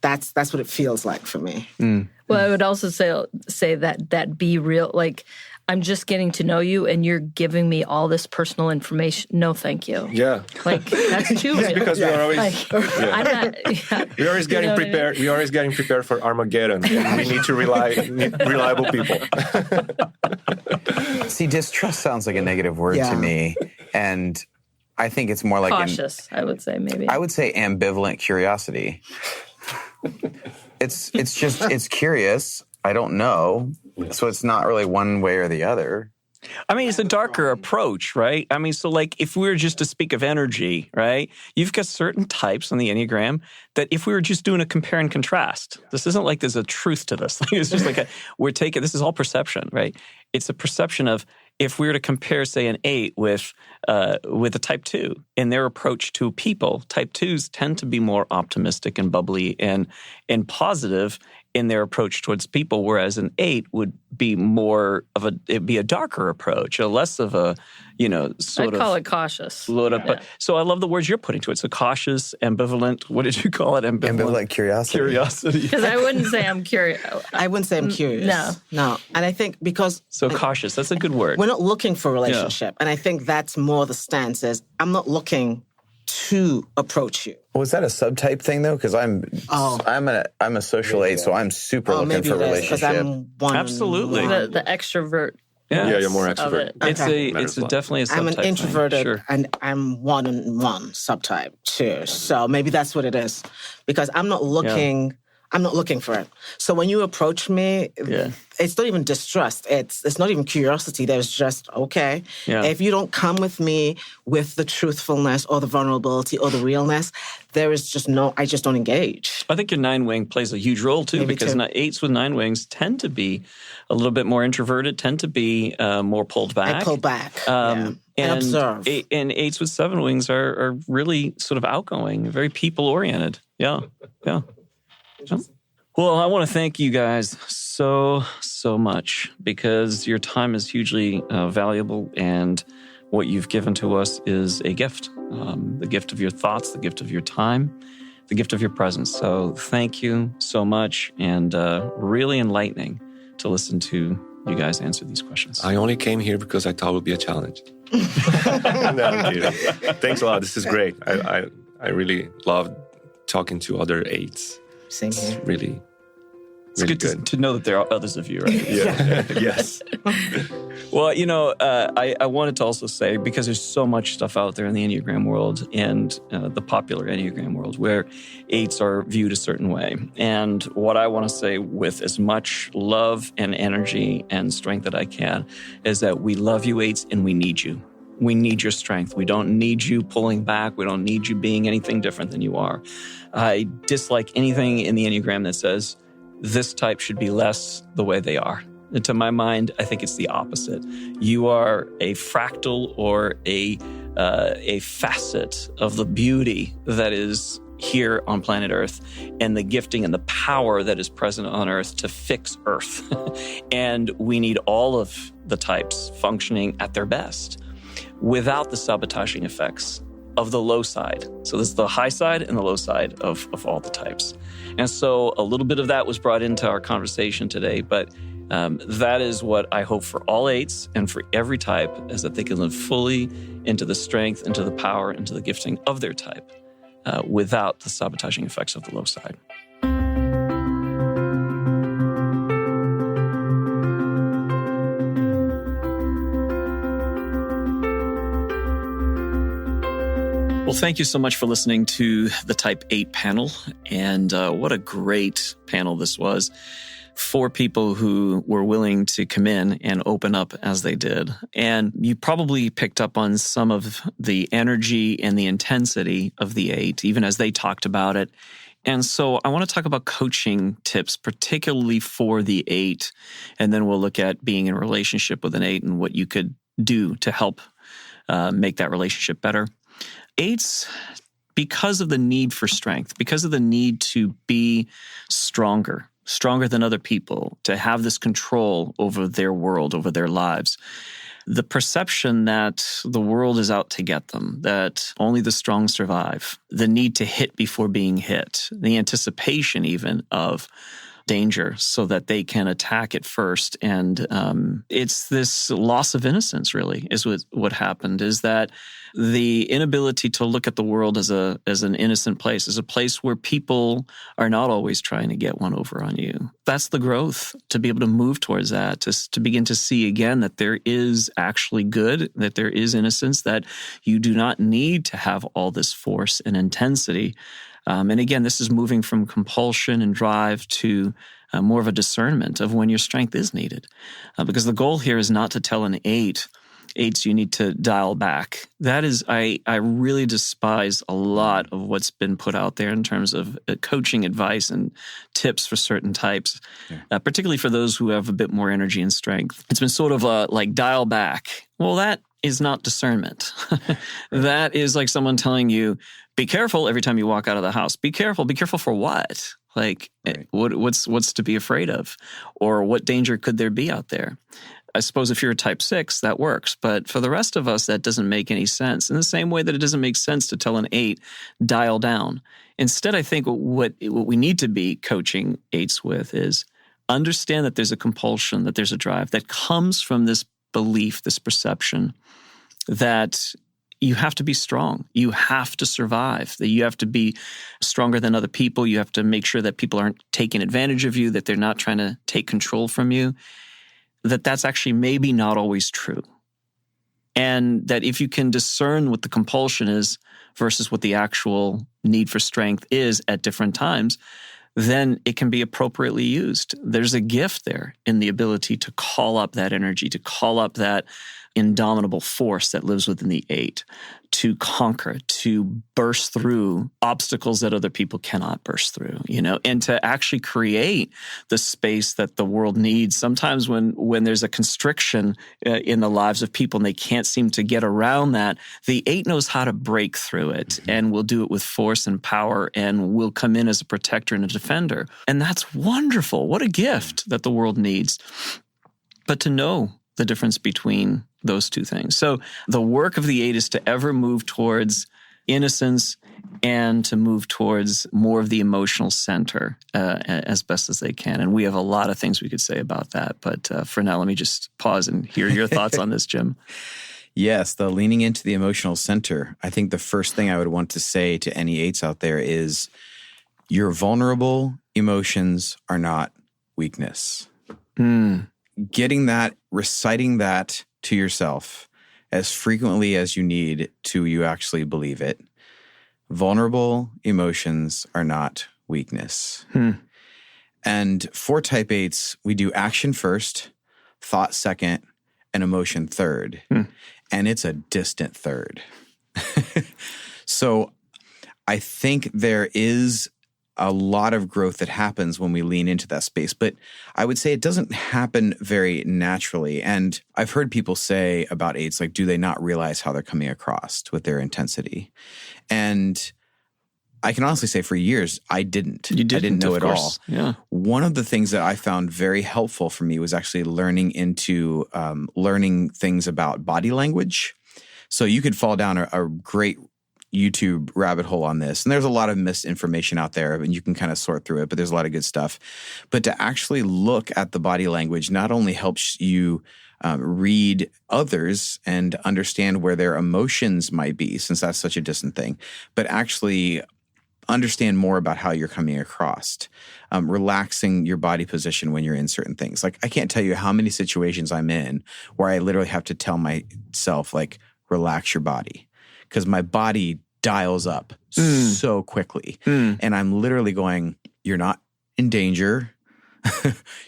That's what it feels like for me. Well, I would also say that be real. Like, I'm just getting to know you, and you're giving me all this personal information. No, thank you. Yeah. Like, that's too real. Because we are always, I'm not. Yeah. we're always getting prepared. We're always getting prepared for Armageddon. And we need to need reliable people. See, distrust sounds like a negative word to me, and I think it's more like cautious. I would say maybe. I would say ambivalent curiosity. It's curious. I don't know. So it's not really one way or the other. I mean, it's a darker approach, right? I mean, so like if we were just to speak of energy, right? You've got certain types on the Enneagram that if we were just doing a compare and contrast, this isn't like there's a truth to this. It's just like this is all perception, right? It's a perception of if we were to compare, say, an 8 with a type 2 in their approach to people, type 2s tend to be more optimistic and bubbly and positive in their approach towards people, whereas an 8 would be it'd be a darker approach, a less of a, sort of. I call it cautious. But so I love the words you're putting to it. So cautious, ambivalent. What did you call it? Ambivalent curiosity. Curiosity. Because I wouldn't say I'm curious. I wouldn't say I'm curious. No. And I think because... So cautious, that's a good word. We're not looking for a relationship. Yeah. And I think that's more the stance is, I'm not looking to approach you. Was that a subtype thing though? Because I'm a social 8, so I'm super looking for a relationship. Absolutely. The extrovert. Yeah, you're more extrovert. It's definitely a subtype. I'm an introverted, sure. and I'm 1-on-1 subtype too. So maybe that's what it is, because I'm not looking. Yeah. I'm not looking for it. So when you approach me, it's not even distrust. It's not even curiosity. There's just, okay, if you don't come with me with the truthfulness or the vulnerability or the realness, there is just I just don't engage. I think your 9 wing plays a huge role too, because 8s with 9 wings tend to be a little bit more introverted, tend to be more pulled back. I pull back, and observe. And 8s with 7 wings are really sort of outgoing, very people-oriented. Yeah. Well, I want to thank you guys so much, because your time is hugely valuable, and what you've given to us is a gift. The gift of your thoughts, the gift of your time, the gift of your presence. So thank you so much, and really enlightening to listen to you guys answer these questions. I only came here because I thought it would be a challenge. No, I'm kidding. Thanks a lot. This is great. I really love talking to other 8s. Same here. It's good to know that there are others of you, right? Yeah. Yes. Well, I wanted to also say, because there's so much stuff out there in the Enneagram world and the popular Enneagram world where 8s are viewed a certain way. And what I want to say with as much love and energy and strength that I can is that we love you 8s and we need you. We need your strength. We don't need you pulling back. We don't need you being anything different than you are. I dislike anything in the Enneagram that says this type should be less the way they are. And to my mind, I think it's the opposite. You are a fractal or a facet of the beauty that is here on planet Earth, and the gifting and the power that is present on Earth to fix Earth. And we need all of the types functioning at their best, without the sabotaging effects of the low side. So this is the high side and the low side of all the types. And so a little bit of that was brought into our conversation today, but that is what I hope for all 8s and for every type, is that they can live fully into the strength, into the power, into the gifting of their type, without the sabotaging effects of the low side. Well, thank you so much for listening to the Type 8 panel. And what a great panel this was. 4 people who were willing to come in and open up as they did. And you probably picked up on some of the energy and the intensity of the 8, even as they talked about it. And so I want to talk about coaching tips, particularly for the 8, and then we'll look at being in a relationship with an 8 and what you could do to help make that relationship better. 8s, because of the need for strength, because of the need to be stronger than other people, to have this control over their world, over their lives, the perception that the world is out to get them, that only the strong survive, the need to hit before being hit, the anticipation even of danger so that they can attack it first. And it's this loss of innocence, really, is what happened, is that the inability to look at the world as an innocent place, as a place where people are not always trying to get one over on you. That's the growth, to be able to move towards that, to begin to see again that there is actually good, that there is innocence, that you do not need to have all this force and intensity. And again, this is moving from compulsion and drive to more of a discernment of when your strength is needed. Because the goal here is not to tell an 8, you need to dial back. That is, I really despise a lot of what's been put out there in terms of coaching advice and tips for certain types, particularly for those who have a bit more energy and strength. It's been sort of like dial back. Well, that is not discernment. That is like someone telling you, be careful every time you walk out of the house. Be careful. Be careful for what? Like, what's to be afraid of? Or what danger could there be out there? I suppose if you're a type 6, that works. But for the rest of us, that doesn't make any sense. In the same way that it doesn't make sense to tell an 8, dial down. Instead, I think what we need to be coaching 8s with is understand that there's a compulsion, that there's a drive that comes from this belief, this perception that you have to be strong. You have to survive, that you have to be stronger than other people. You have to make sure that people aren't taking advantage of you, that they're not trying to take control from you. That's actually maybe not always true. And that if you can discern what the compulsion is versus what the actual need for strength is at different times, then it can be appropriately used. There's a gift there in the ability to call up that energy, to call up that indomitable force that lives within the 8, to conquer, to burst through obstacles that other people cannot burst through, and to actually create the space that the world needs. Sometimes when there's a constriction in the lives of people and they can't seem to get around that, the 8 knows how to break through it and will do it with force and power and will come in as a protector and a defender. And that's wonderful. What a gift that the world needs. But to know the difference between those two things. So the work of the 8 is to ever move towards innocence and to move towards more of the emotional center as best as they can. And we have a lot of things we could say about that. But for now, let me just pause and hear your thoughts on this, Jim. Yes, the leaning into the emotional center. I think the first thing I would want to say to any 8s out there is your vulnerable emotions are not weakness. Getting that, reciting that to yourself as frequently as you need to you actually believe it. Vulnerable emotions are not weakness. And for type 8s, we do action first, thought second, and emotion third. And it's a distant third. So I think there is a lot of growth that happens when we lean into that space. But I would say it doesn't happen very naturally. And I've heard people say about 8s, like, do they not realize how they're coming across with their intensity? And I can honestly say for years, I didn't. I didn't know it all. Yeah. One of the things that I found very helpful for me was actually learning things about body language. So you could fall down a great YouTube rabbit hole on this. And there's a lot of misinformation out there and you can kind of sort through it, but there's a lot of good stuff. But to actually look at the body language not only helps you read others and understand where their emotions might be, since that's such a distant thing, but actually understand more about how you're coming across, relaxing your body position when you're in certain things. Like, I can't tell you how many situations I'm in where I literally have to tell myself, like, relax your body, because my body dials up so quickly. And I'm literally going, you're not in danger.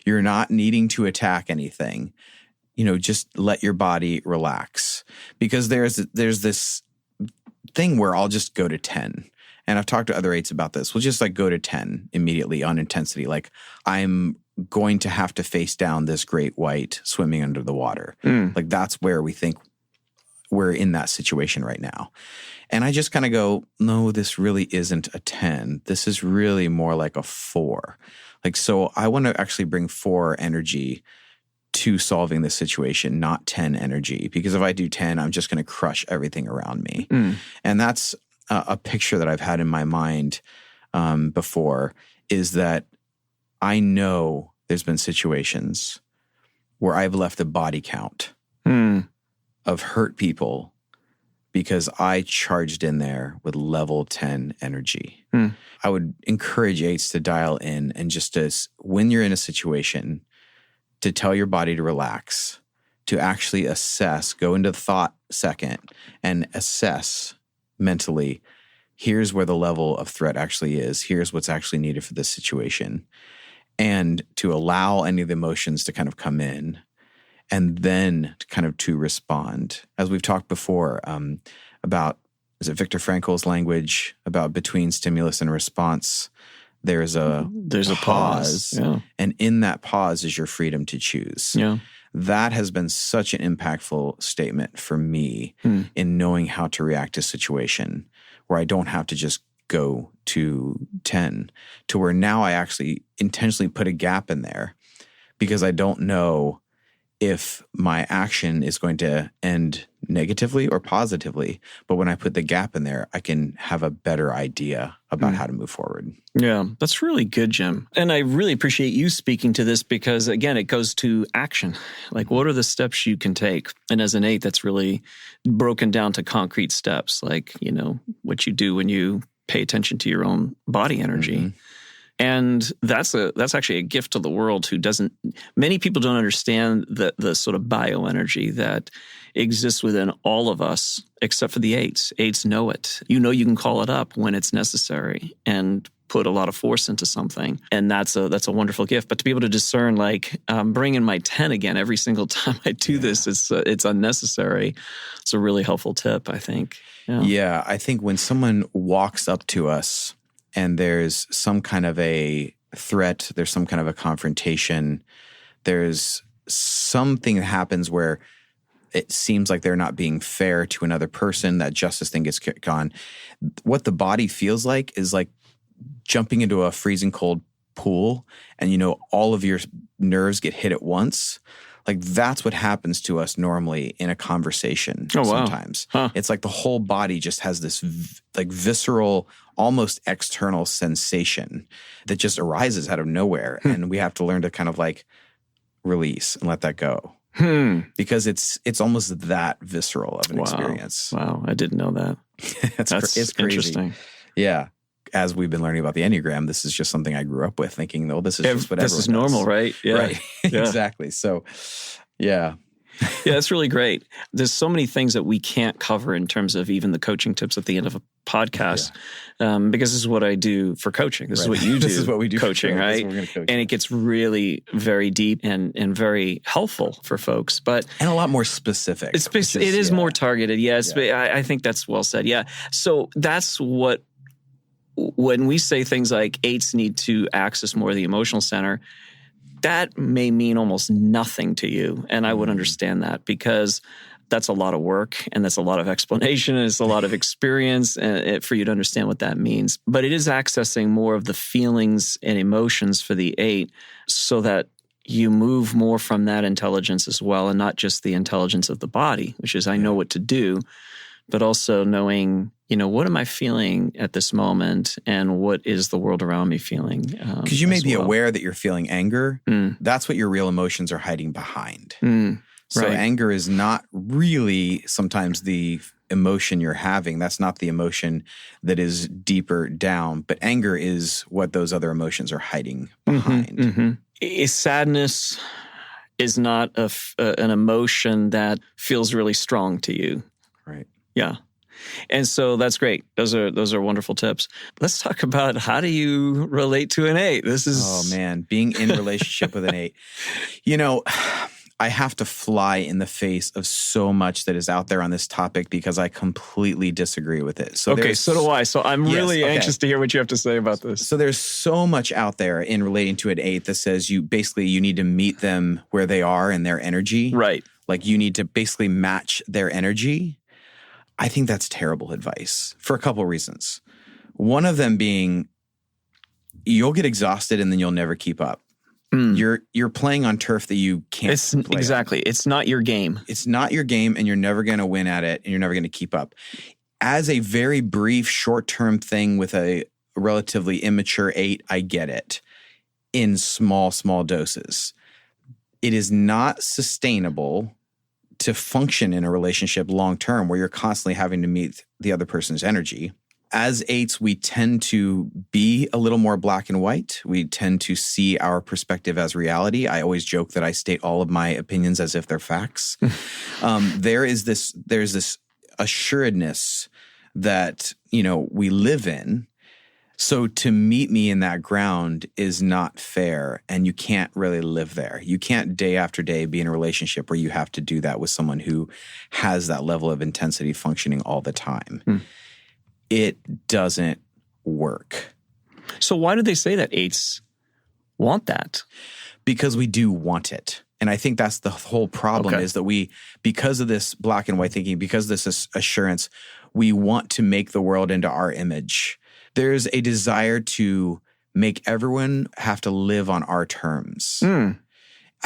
You're not needing to attack anything. Just let your body relax. Because there's this thing where I'll just go to 10. and I've talked to other 8s about this, we'll just like go to 10 immediately on intensity. Like I'm going to have to face down this great white swimming under the water. Like that's where we think we're in that situation right now. And I just kind of go, no, this really isn't a 10. This is really more like a 4. Like, so I want to actually bring 4 energy to solving this situation, not 10 energy. Because if I do 10, I'm just going to crush everything around me. And that's a picture that I've had in my mind before, is that I know there's been situations where I've left a body count of hurt people because I charged in there with level 10 energy. I would encourage 8s to dial in and just to, when you're in a situation, to tell your body to relax, to actually assess, go into thought second and assess mentally, here's where the level of threat actually is. Here's what's actually needed for this situation. And to allow any of the emotions to kind of come in, and then kind of to respond. As we've talked before about, is it Viktor Frankl's language about between stimulus and response, there's a pause. Yeah. And in that pause is your freedom to choose. Yeah. That has been such an impactful statement for me in knowing how to react to a situation where I don't have to just go to 10, to where now I actually intentionally put a gap in there because I don't know if my action is going to end negatively or positively. But when I put the gap in there, I can have a better idea about how to move forward. Yeah, that's really good, Jim. And I really appreciate you speaking to this because, again, it goes to action. Like, what are the steps you can take? And as an 8, that's really broken down to concrete steps, like, you know, what you do when you pay attention to your own body energy. And that's actually a gift to the world who doesn't, many people don't understand the sort of bioenergy that exists within all of us, except for the 8s. 8s know it. You know, you can call it up when it's necessary and put a lot of force into something. And that's a wonderful gift. But to be able to discern, like, bring in my 10 again every single time I do this, it's unnecessary. It's a really helpful tip, I think. Yeah, I think when someone walks up to us and there's some kind of a threat, there's some kind of a confrontation, there's something that happens where it seems like they're not being fair to another person, that justice thing gets kicked on. What the body feels like is like jumping into a freezing cold pool and, you know, all of your nerves get hit at once. Like, that's what happens to us normally in a conversation sometimes. Huh. It's like the whole body just has this like visceral, almost external sensation that just arises out of nowhere. And we have to learn to kind of like release and let that go. Because it's almost that visceral of an experience. Wow, I didn't know that. It's crazy. Interesting. Yeah. As we've been learning about the Enneagram, this is just something I grew up with, thinking, oh, this is just what this is normal, right? Yeah. Right. Exactly. So, yeah. Yeah, that's really great. There's so many things that we can't cover in terms of even the coaching tips at the end of a podcast, because this is what I do for coaching. This is what you do. This is what we do coaching, for right? And it gets really very deep and very helpful for folks, but and a lot more specific. It is more targeted. Yes, but I think that's well said. Yeah. So that's what. When we say things like 8s need to access more of the emotional center, that may mean almost nothing to you. And I would understand that because that's a lot of work and that's a lot of explanation and it's a lot of experience for you to understand what that means. But it is accessing more of the feelings and emotions for the 8 so that you move more from that intelligence as well and not just the intelligence of the body, which is I know what to do, but also knowing, you know, what am I feeling at this moment and what is the world around me feeling? Because you may be aware that you're feeling anger. That's what your real emotions are hiding behind. So anger is not really sometimes the emotion you're having. That's not the emotion that is deeper down. But anger is what those other emotions are hiding behind. Sadness is not an emotion that feels really strong to you. Right. Yeah. And so that's great. Those are wonderful tips. Let's talk about how do you relate to an 8? This is being in relationship with an 8. You know, I have to fly in the face of so much that is out there on this topic because I completely disagree with it. So okay, so do I. So I'm really anxious to hear what you have to say about this. So there's so much out there in relating to an 8 that says you need to meet them where they are in their energy. Right. Like you need to basically match their energy. I think that's terrible advice for a couple of reasons. One of them being you'll get exhausted and then you'll never keep up. You're playing on turf that you can't play exactly. on. It's not your game. It's not your game, and you're never going to win at it, and you're never going to keep up. As a very brief, short-term thing with a relatively immature 8, I get it in small doses. It is not sustainable to function in a relationship long-term where you're constantly having to meet the other person's energy. As 8s, we tend to be a little more black and white. We tend to see our perspective as reality. I always joke that I state all of my opinions as if they're facts. There's this assuredness that, we live in. So to meet me in that ground is not fair, and you can't really live there. You can't day after day be in a relationship where you have to do that with someone who has that level of intensity functioning all the time. It doesn't work. So why do they say that 8s want that? Because we do want it. And I think that's the whole problem is that because of this black and white thinking, because of this assurance, we want to make the world into our image. There's a desire to make everyone have to live on our terms. I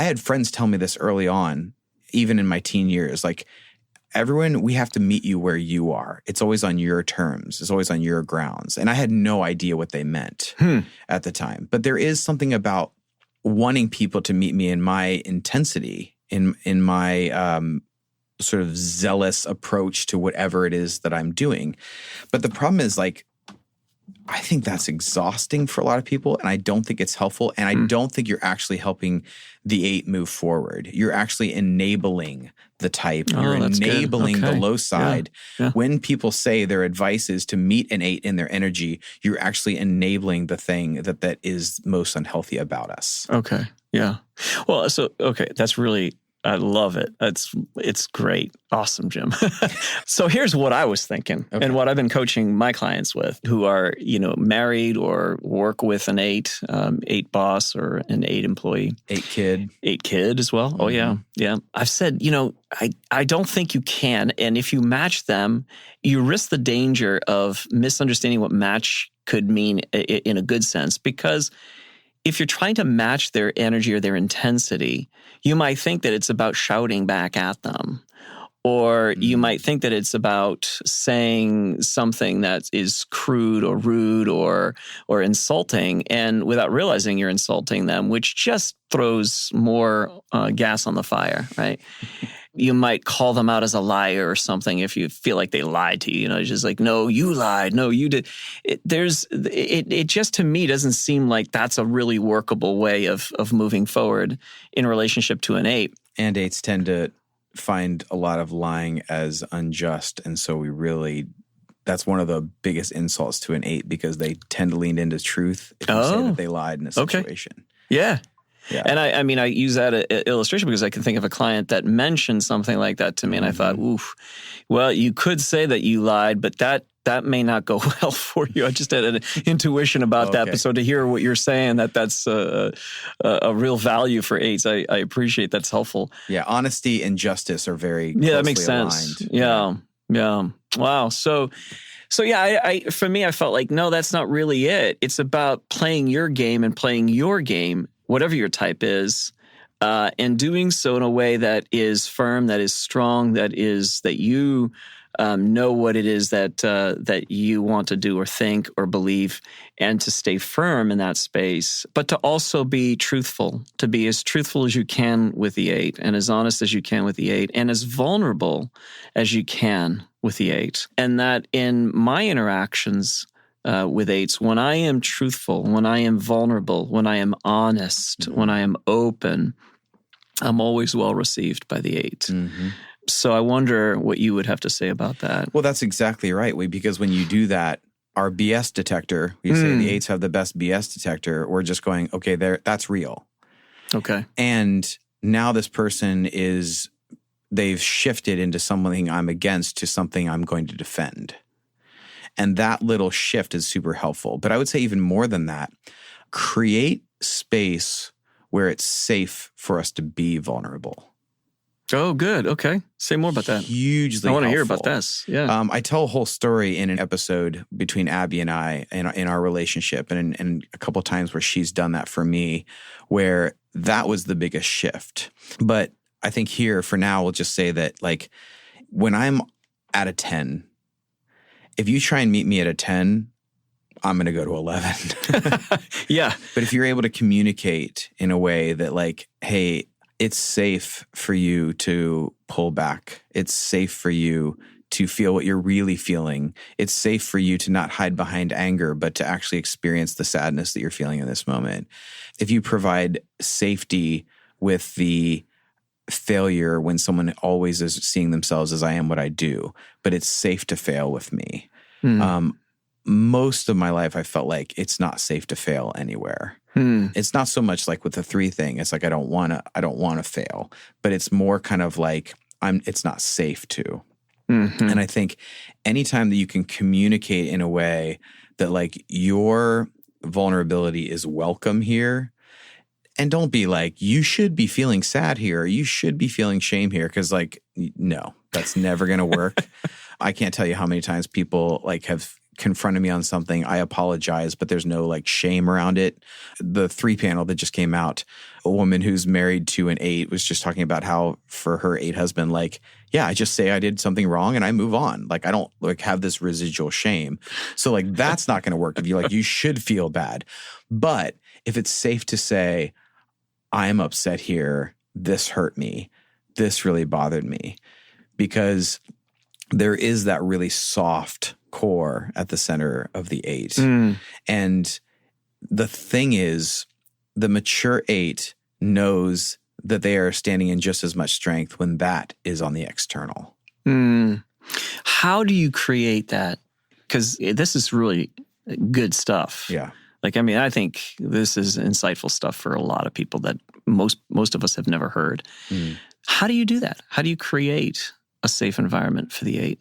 had friends tell me this early on, even in my teen years, like, everyone, we have to meet you where you are. It's always on your terms. It's always on your grounds. And I had no idea what they meant at the time. But there is something about wanting people to meet me in my intensity, in my sort of zealous approach to whatever it is that I'm doing. But the problem is, like, I think that's exhausting for a lot of people, and I don't think it's helpful, and I don't think you're actually helping the 8 move forward. You're actually enabling the type. You're enabling the low side. Yeah. When people say their advice is to meet an 8 in their energy, you're actually enabling the thing that is most unhealthy about us. Okay. Yeah. Well, that's really, I love it. It's great. Awesome, Jim. So here's what I was thinking and what I've been coaching my clients with who are, married or work with an 8 boss or an 8 employee. 8 kid as well. Oh, yeah. Yeah. I've said, I don't think you can. And if you match them, you risk the danger of misunderstanding what match could mean in a good sense, because if you're trying to match their energy or their intensity, you might think that it's about shouting back at them. Or you might think that it's about saying something that is crude or rude or insulting, and without realizing you're insulting them, which just throws more gas on the fire, right? You might call them out as a liar or something if you feel like they lied to you. It's just like, no, you lied. No, you did. It just, to me, doesn't seem like that's a really workable way of moving forward in relationship to an 8. And 8s tend to find a lot of lying as unjust. And so that's one of the biggest insults to an 8, because they tend to lean into truth if you say that they lied in a situation. Yeah. Yeah. And I use that illustration because I can think of a client that mentioned something like that to me, and I thought, oof, well, you could say that you lied, but that may not go well for you. I just had an intuition about that. But so to hear what you're saying, that's a real value for 8s, I appreciate. That's helpful. Yeah, honesty and justice are very closely that makes sense. aligned. Yeah. Wow. So yeah, for me, I felt like, no, that's not really it. It's about playing your game and playing your game, whatever your type is, and doing so in a way that is firm, that is strong, that you know what it is that you want to do or think or believe, and to stay firm in that space, but to also be truthful, to be as truthful as you can with the 8, and as honest as you can with the 8, and as vulnerable as you can with the 8. And that in my interactions with 8s, when I am truthful, when I am vulnerable, when I am honest, when I am open, I'm always well received by the 8. Mm-hmm. So I wonder what you would have to say about that. Well, that's exactly right, because when you do that, our BS detector, you say the 8s have the best BS detector, we're just going, okay, that's real. Okay. And now this person they've shifted into something I'm against to something I'm going to defend. And that little shift is super helpful. But I would say even more than that, create space where it's safe for us to be vulnerable. Oh, good. Okay. Say more about that. Hugely I want to hear helpful. about this. Yeah. I tell a whole story in an episode between Abby and I in our relationship, and a couple of times where she's done that for me, where that was the biggest shift. But I think here for now, we'll just say that like when I'm at a 10, if you try and meet me at a 10, I'm going to go to 11. Yeah. But if you're able to communicate in a way that like, hey, it's safe for you to pull back. It's safe for you to feel what you're really feeling. It's safe for you to not hide behind anger, but to actually experience the sadness that you're feeling in this moment. If you provide safety with the failure when someone always is seeing themselves as I am what I do, but it's safe to fail with me. Most of my life, I felt like it's not safe to fail anywhere. It's not so much like with the 3 thing. It's like I don't want to fail, but it's more kind of like it's not safe to. And I think anytime that you can communicate in a way that like your vulnerability is welcome here, and don't be like, you should be feeling sad here, or you should be feeling shame here, because like, no, that's never going to work. I can't tell you how many times people like have confronted me on something. I apologize, but there's no like shame around it. The 3 panel that just came out, a woman who's married to an 8 was just talking about how for her 8 husband, like, yeah, I just say I did something wrong and I move on. Like, I don't like have this residual shame. So like, that's not going to work if you like, you should feel bad. But if it's safe to say, I'm upset here, this hurt me, this really bothered me, because there is that really soft core at the center of the 8. And the thing is, the mature 8 knows that they are standing in just as much strength when that is on the external. How do you create that? Because this is really good stuff. Yeah. Like, I mean, I think this is insightful stuff for a lot of people that most of us have never heard. How do you do that? How do you create a safe environment for the 8?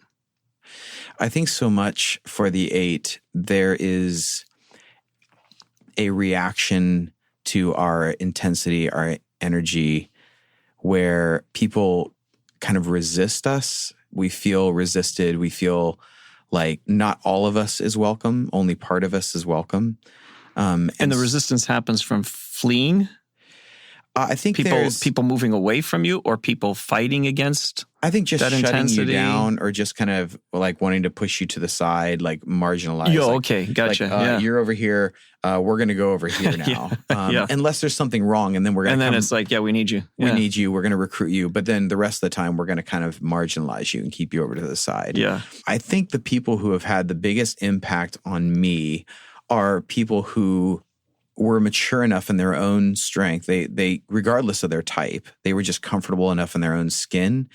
I think so much for the 8, there is a reaction to our intensity, our energy, where people kind of resist us. We feel resisted. We feel like not all of us is welcome. Only part of us is welcome. And the resistance happens from fleeing? I think people moving away from you, or people fighting against. I think just that shutting intensity? you down, or just kind of like wanting to push you to the side, like marginalize. Yo, like, okay, gotcha. Like, you're over here. We're going to go over here now. Unless there's something wrong, and then we're going to. And then it's like, yeah, we need you. We need you. We're going to recruit you, but then the rest of the time, we're going to kind of marginalize you and keep you over to the side. Yeah. I think the people who have had the biggest impact on me are people who were mature enough in their own strength. They regardless of their type, they were just comfortable enough in their own skin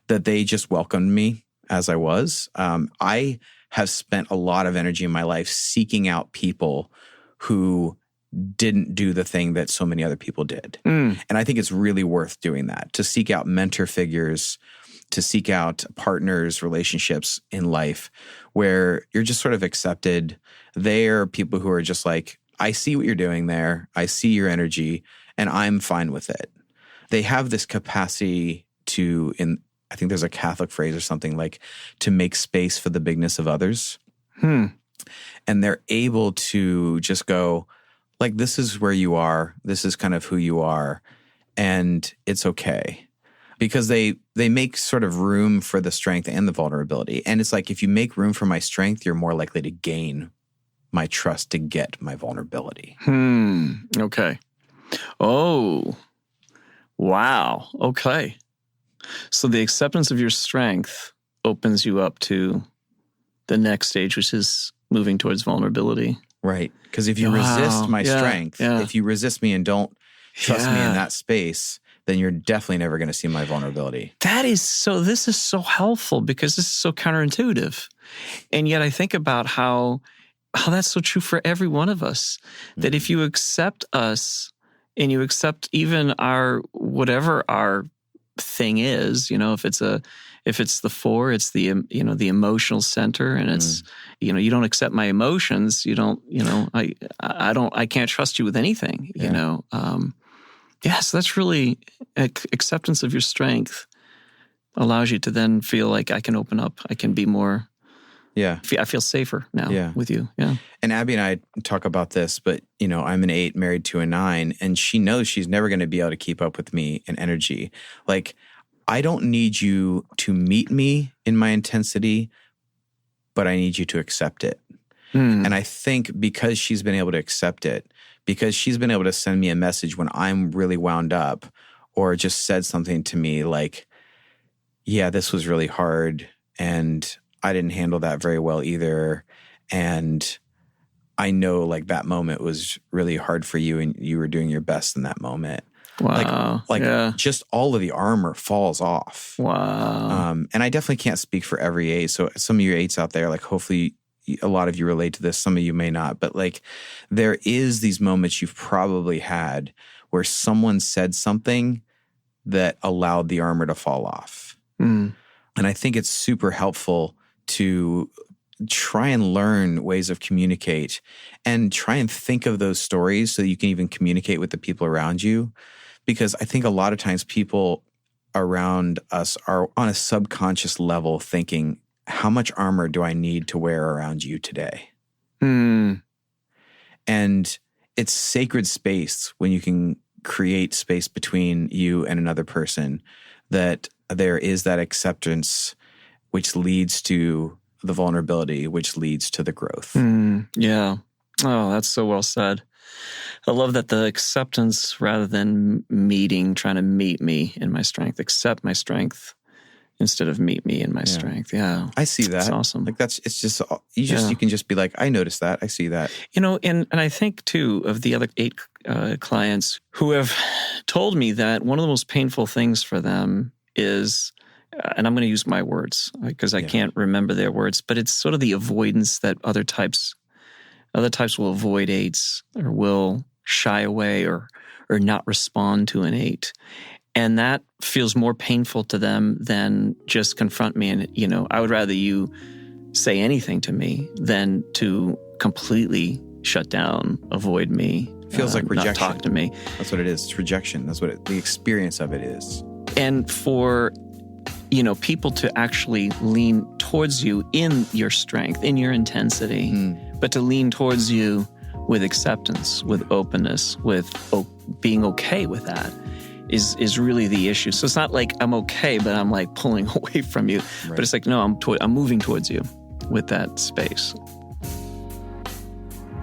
that they just welcomed me as I was. I have spent a lot of energy in my life seeking out people who didn't do the thing that so many other people did. And I think it's really worth doing that, to seek out mentor figures, to seek out partners, relationships in life where you're just sort of accepted. They are people who are just like, I see what you're doing there. I see your energy, and I'm fine with it. They have this capacity to, I think there's a Catholic phrase or something like, to make space for the bigness of others. And they're able to just go, like, this is where you are. This is kind of who you are. And it's okay. Because they make sort of room for the strength and the vulnerability. And it's like, if you make room for my strength, you're more likely to gain my trust to get my vulnerability. Okay. Oh, wow. Okay. So the acceptance of your strength opens you up to the next stage, which is moving towards vulnerability. Right. Because if you resist my strength, if you resist me and don't trust me in that space, then you're definitely never going to see my vulnerability. This is so helpful, because this is so counterintuitive. And yet I think about how that's so true for every one of us, that if you accept us and you accept even whatever our thing is, if it's the 4, it's the, the emotional center, and it's, you don't accept my emotions. You don't, I can't trust you with anything, so that's really acceptance of your strength allows you to then feel like I can open up. I can be more. Yeah. I feel safer now with you. Yeah. And Abby and I talk about this, but, I'm an 8 married to a 9, and she knows she's never going to be able to keep up with me in energy. Like, I don't need you to meet me in my intensity, but I need you to accept it. And I think because she's been able to accept it, because she's been able to send me a message when I'm really wound up, or just said something to me like, yeah, this was really hard, and I didn't handle that very well either. And I know like that moment was really hard for you, and you were doing your best in that moment. Wow. Just all of the armor falls off. Wow. And I definitely can't speak for every 8. So some of your 8s out there, like hopefully a lot of you relate to this. Some of you may not, but like there is these moments you've probably had where someone said something that allowed the armor to fall off. And I think it's super helpful to try and learn ways of communicate and try and think of those stories so that you can even communicate with the people around you. Because I think a lot of times people around us are on a subconscious level thinking, how much armor do I need to wear around you today? And it's sacred space when you can create space between you and another person, that there is that acceptance, which leads to the vulnerability, which leads to the growth. Yeah. Oh, that's so well said. I love that the acceptance rather than trying to meet me in my strength, accept my strength instead of meet me in my strength. Yeah. I see that. That's awesome. Like it's just, you can just be like, I noticed that. I see that. And I think too of the other 8 clients who have told me that one of the most painful things for them is, and I'm going to use my words because I can't remember their words, but it's sort of the avoidance that other types will avoid 8s or will shy away or not respond to an 8. And that feels more painful to them than just confront me. And, I would rather you say anything to me than to completely shut down, avoid me. Feels like rejection. Not talk to me. That's what it is. It's rejection. That's what the experience of it is. And for, people to actually lean towards you in your strength, in your intensity, but to lean towards you with acceptance, with openness, with being okay with that is really the issue. So it's not like I'm okay, but I'm like pulling away from you. Right. But it's like, no, I'm moving towards you with that space.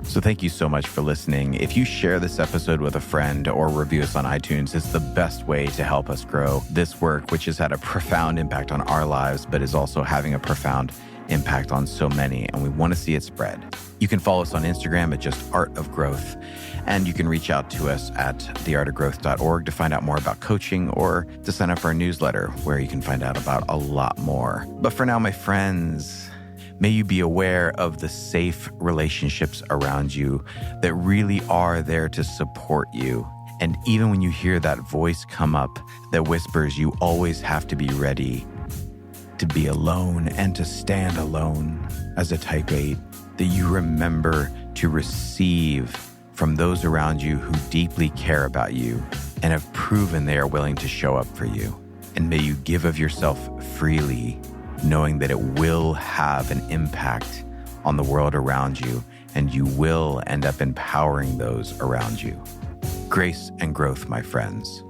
So thank you so much for listening. If you share this episode with a friend or review us on iTunes, it's the best way to help us grow this work, which has had a profound impact on our lives, but is also having a profound impact on so many, and we want to see it spread. You can follow us on Instagram at just Art of Growth, and you can reach out to us at theartofgrowth.org to find out more about coaching or to sign up for our newsletter where you can find out about a lot more. But for now, my friends, may you be aware of the safe relationships around you that really are there to support you. And even when you hear that voice come up that whispers you always have to be ready to be alone and to stand alone as a type 8, that you remember to receive from those around you who deeply care about you and have proven they are willing to show up for you. And may you give of yourself freely, knowing that it will have an impact on the world around you, and you will end up empowering those around you. Grace and growth, my friends.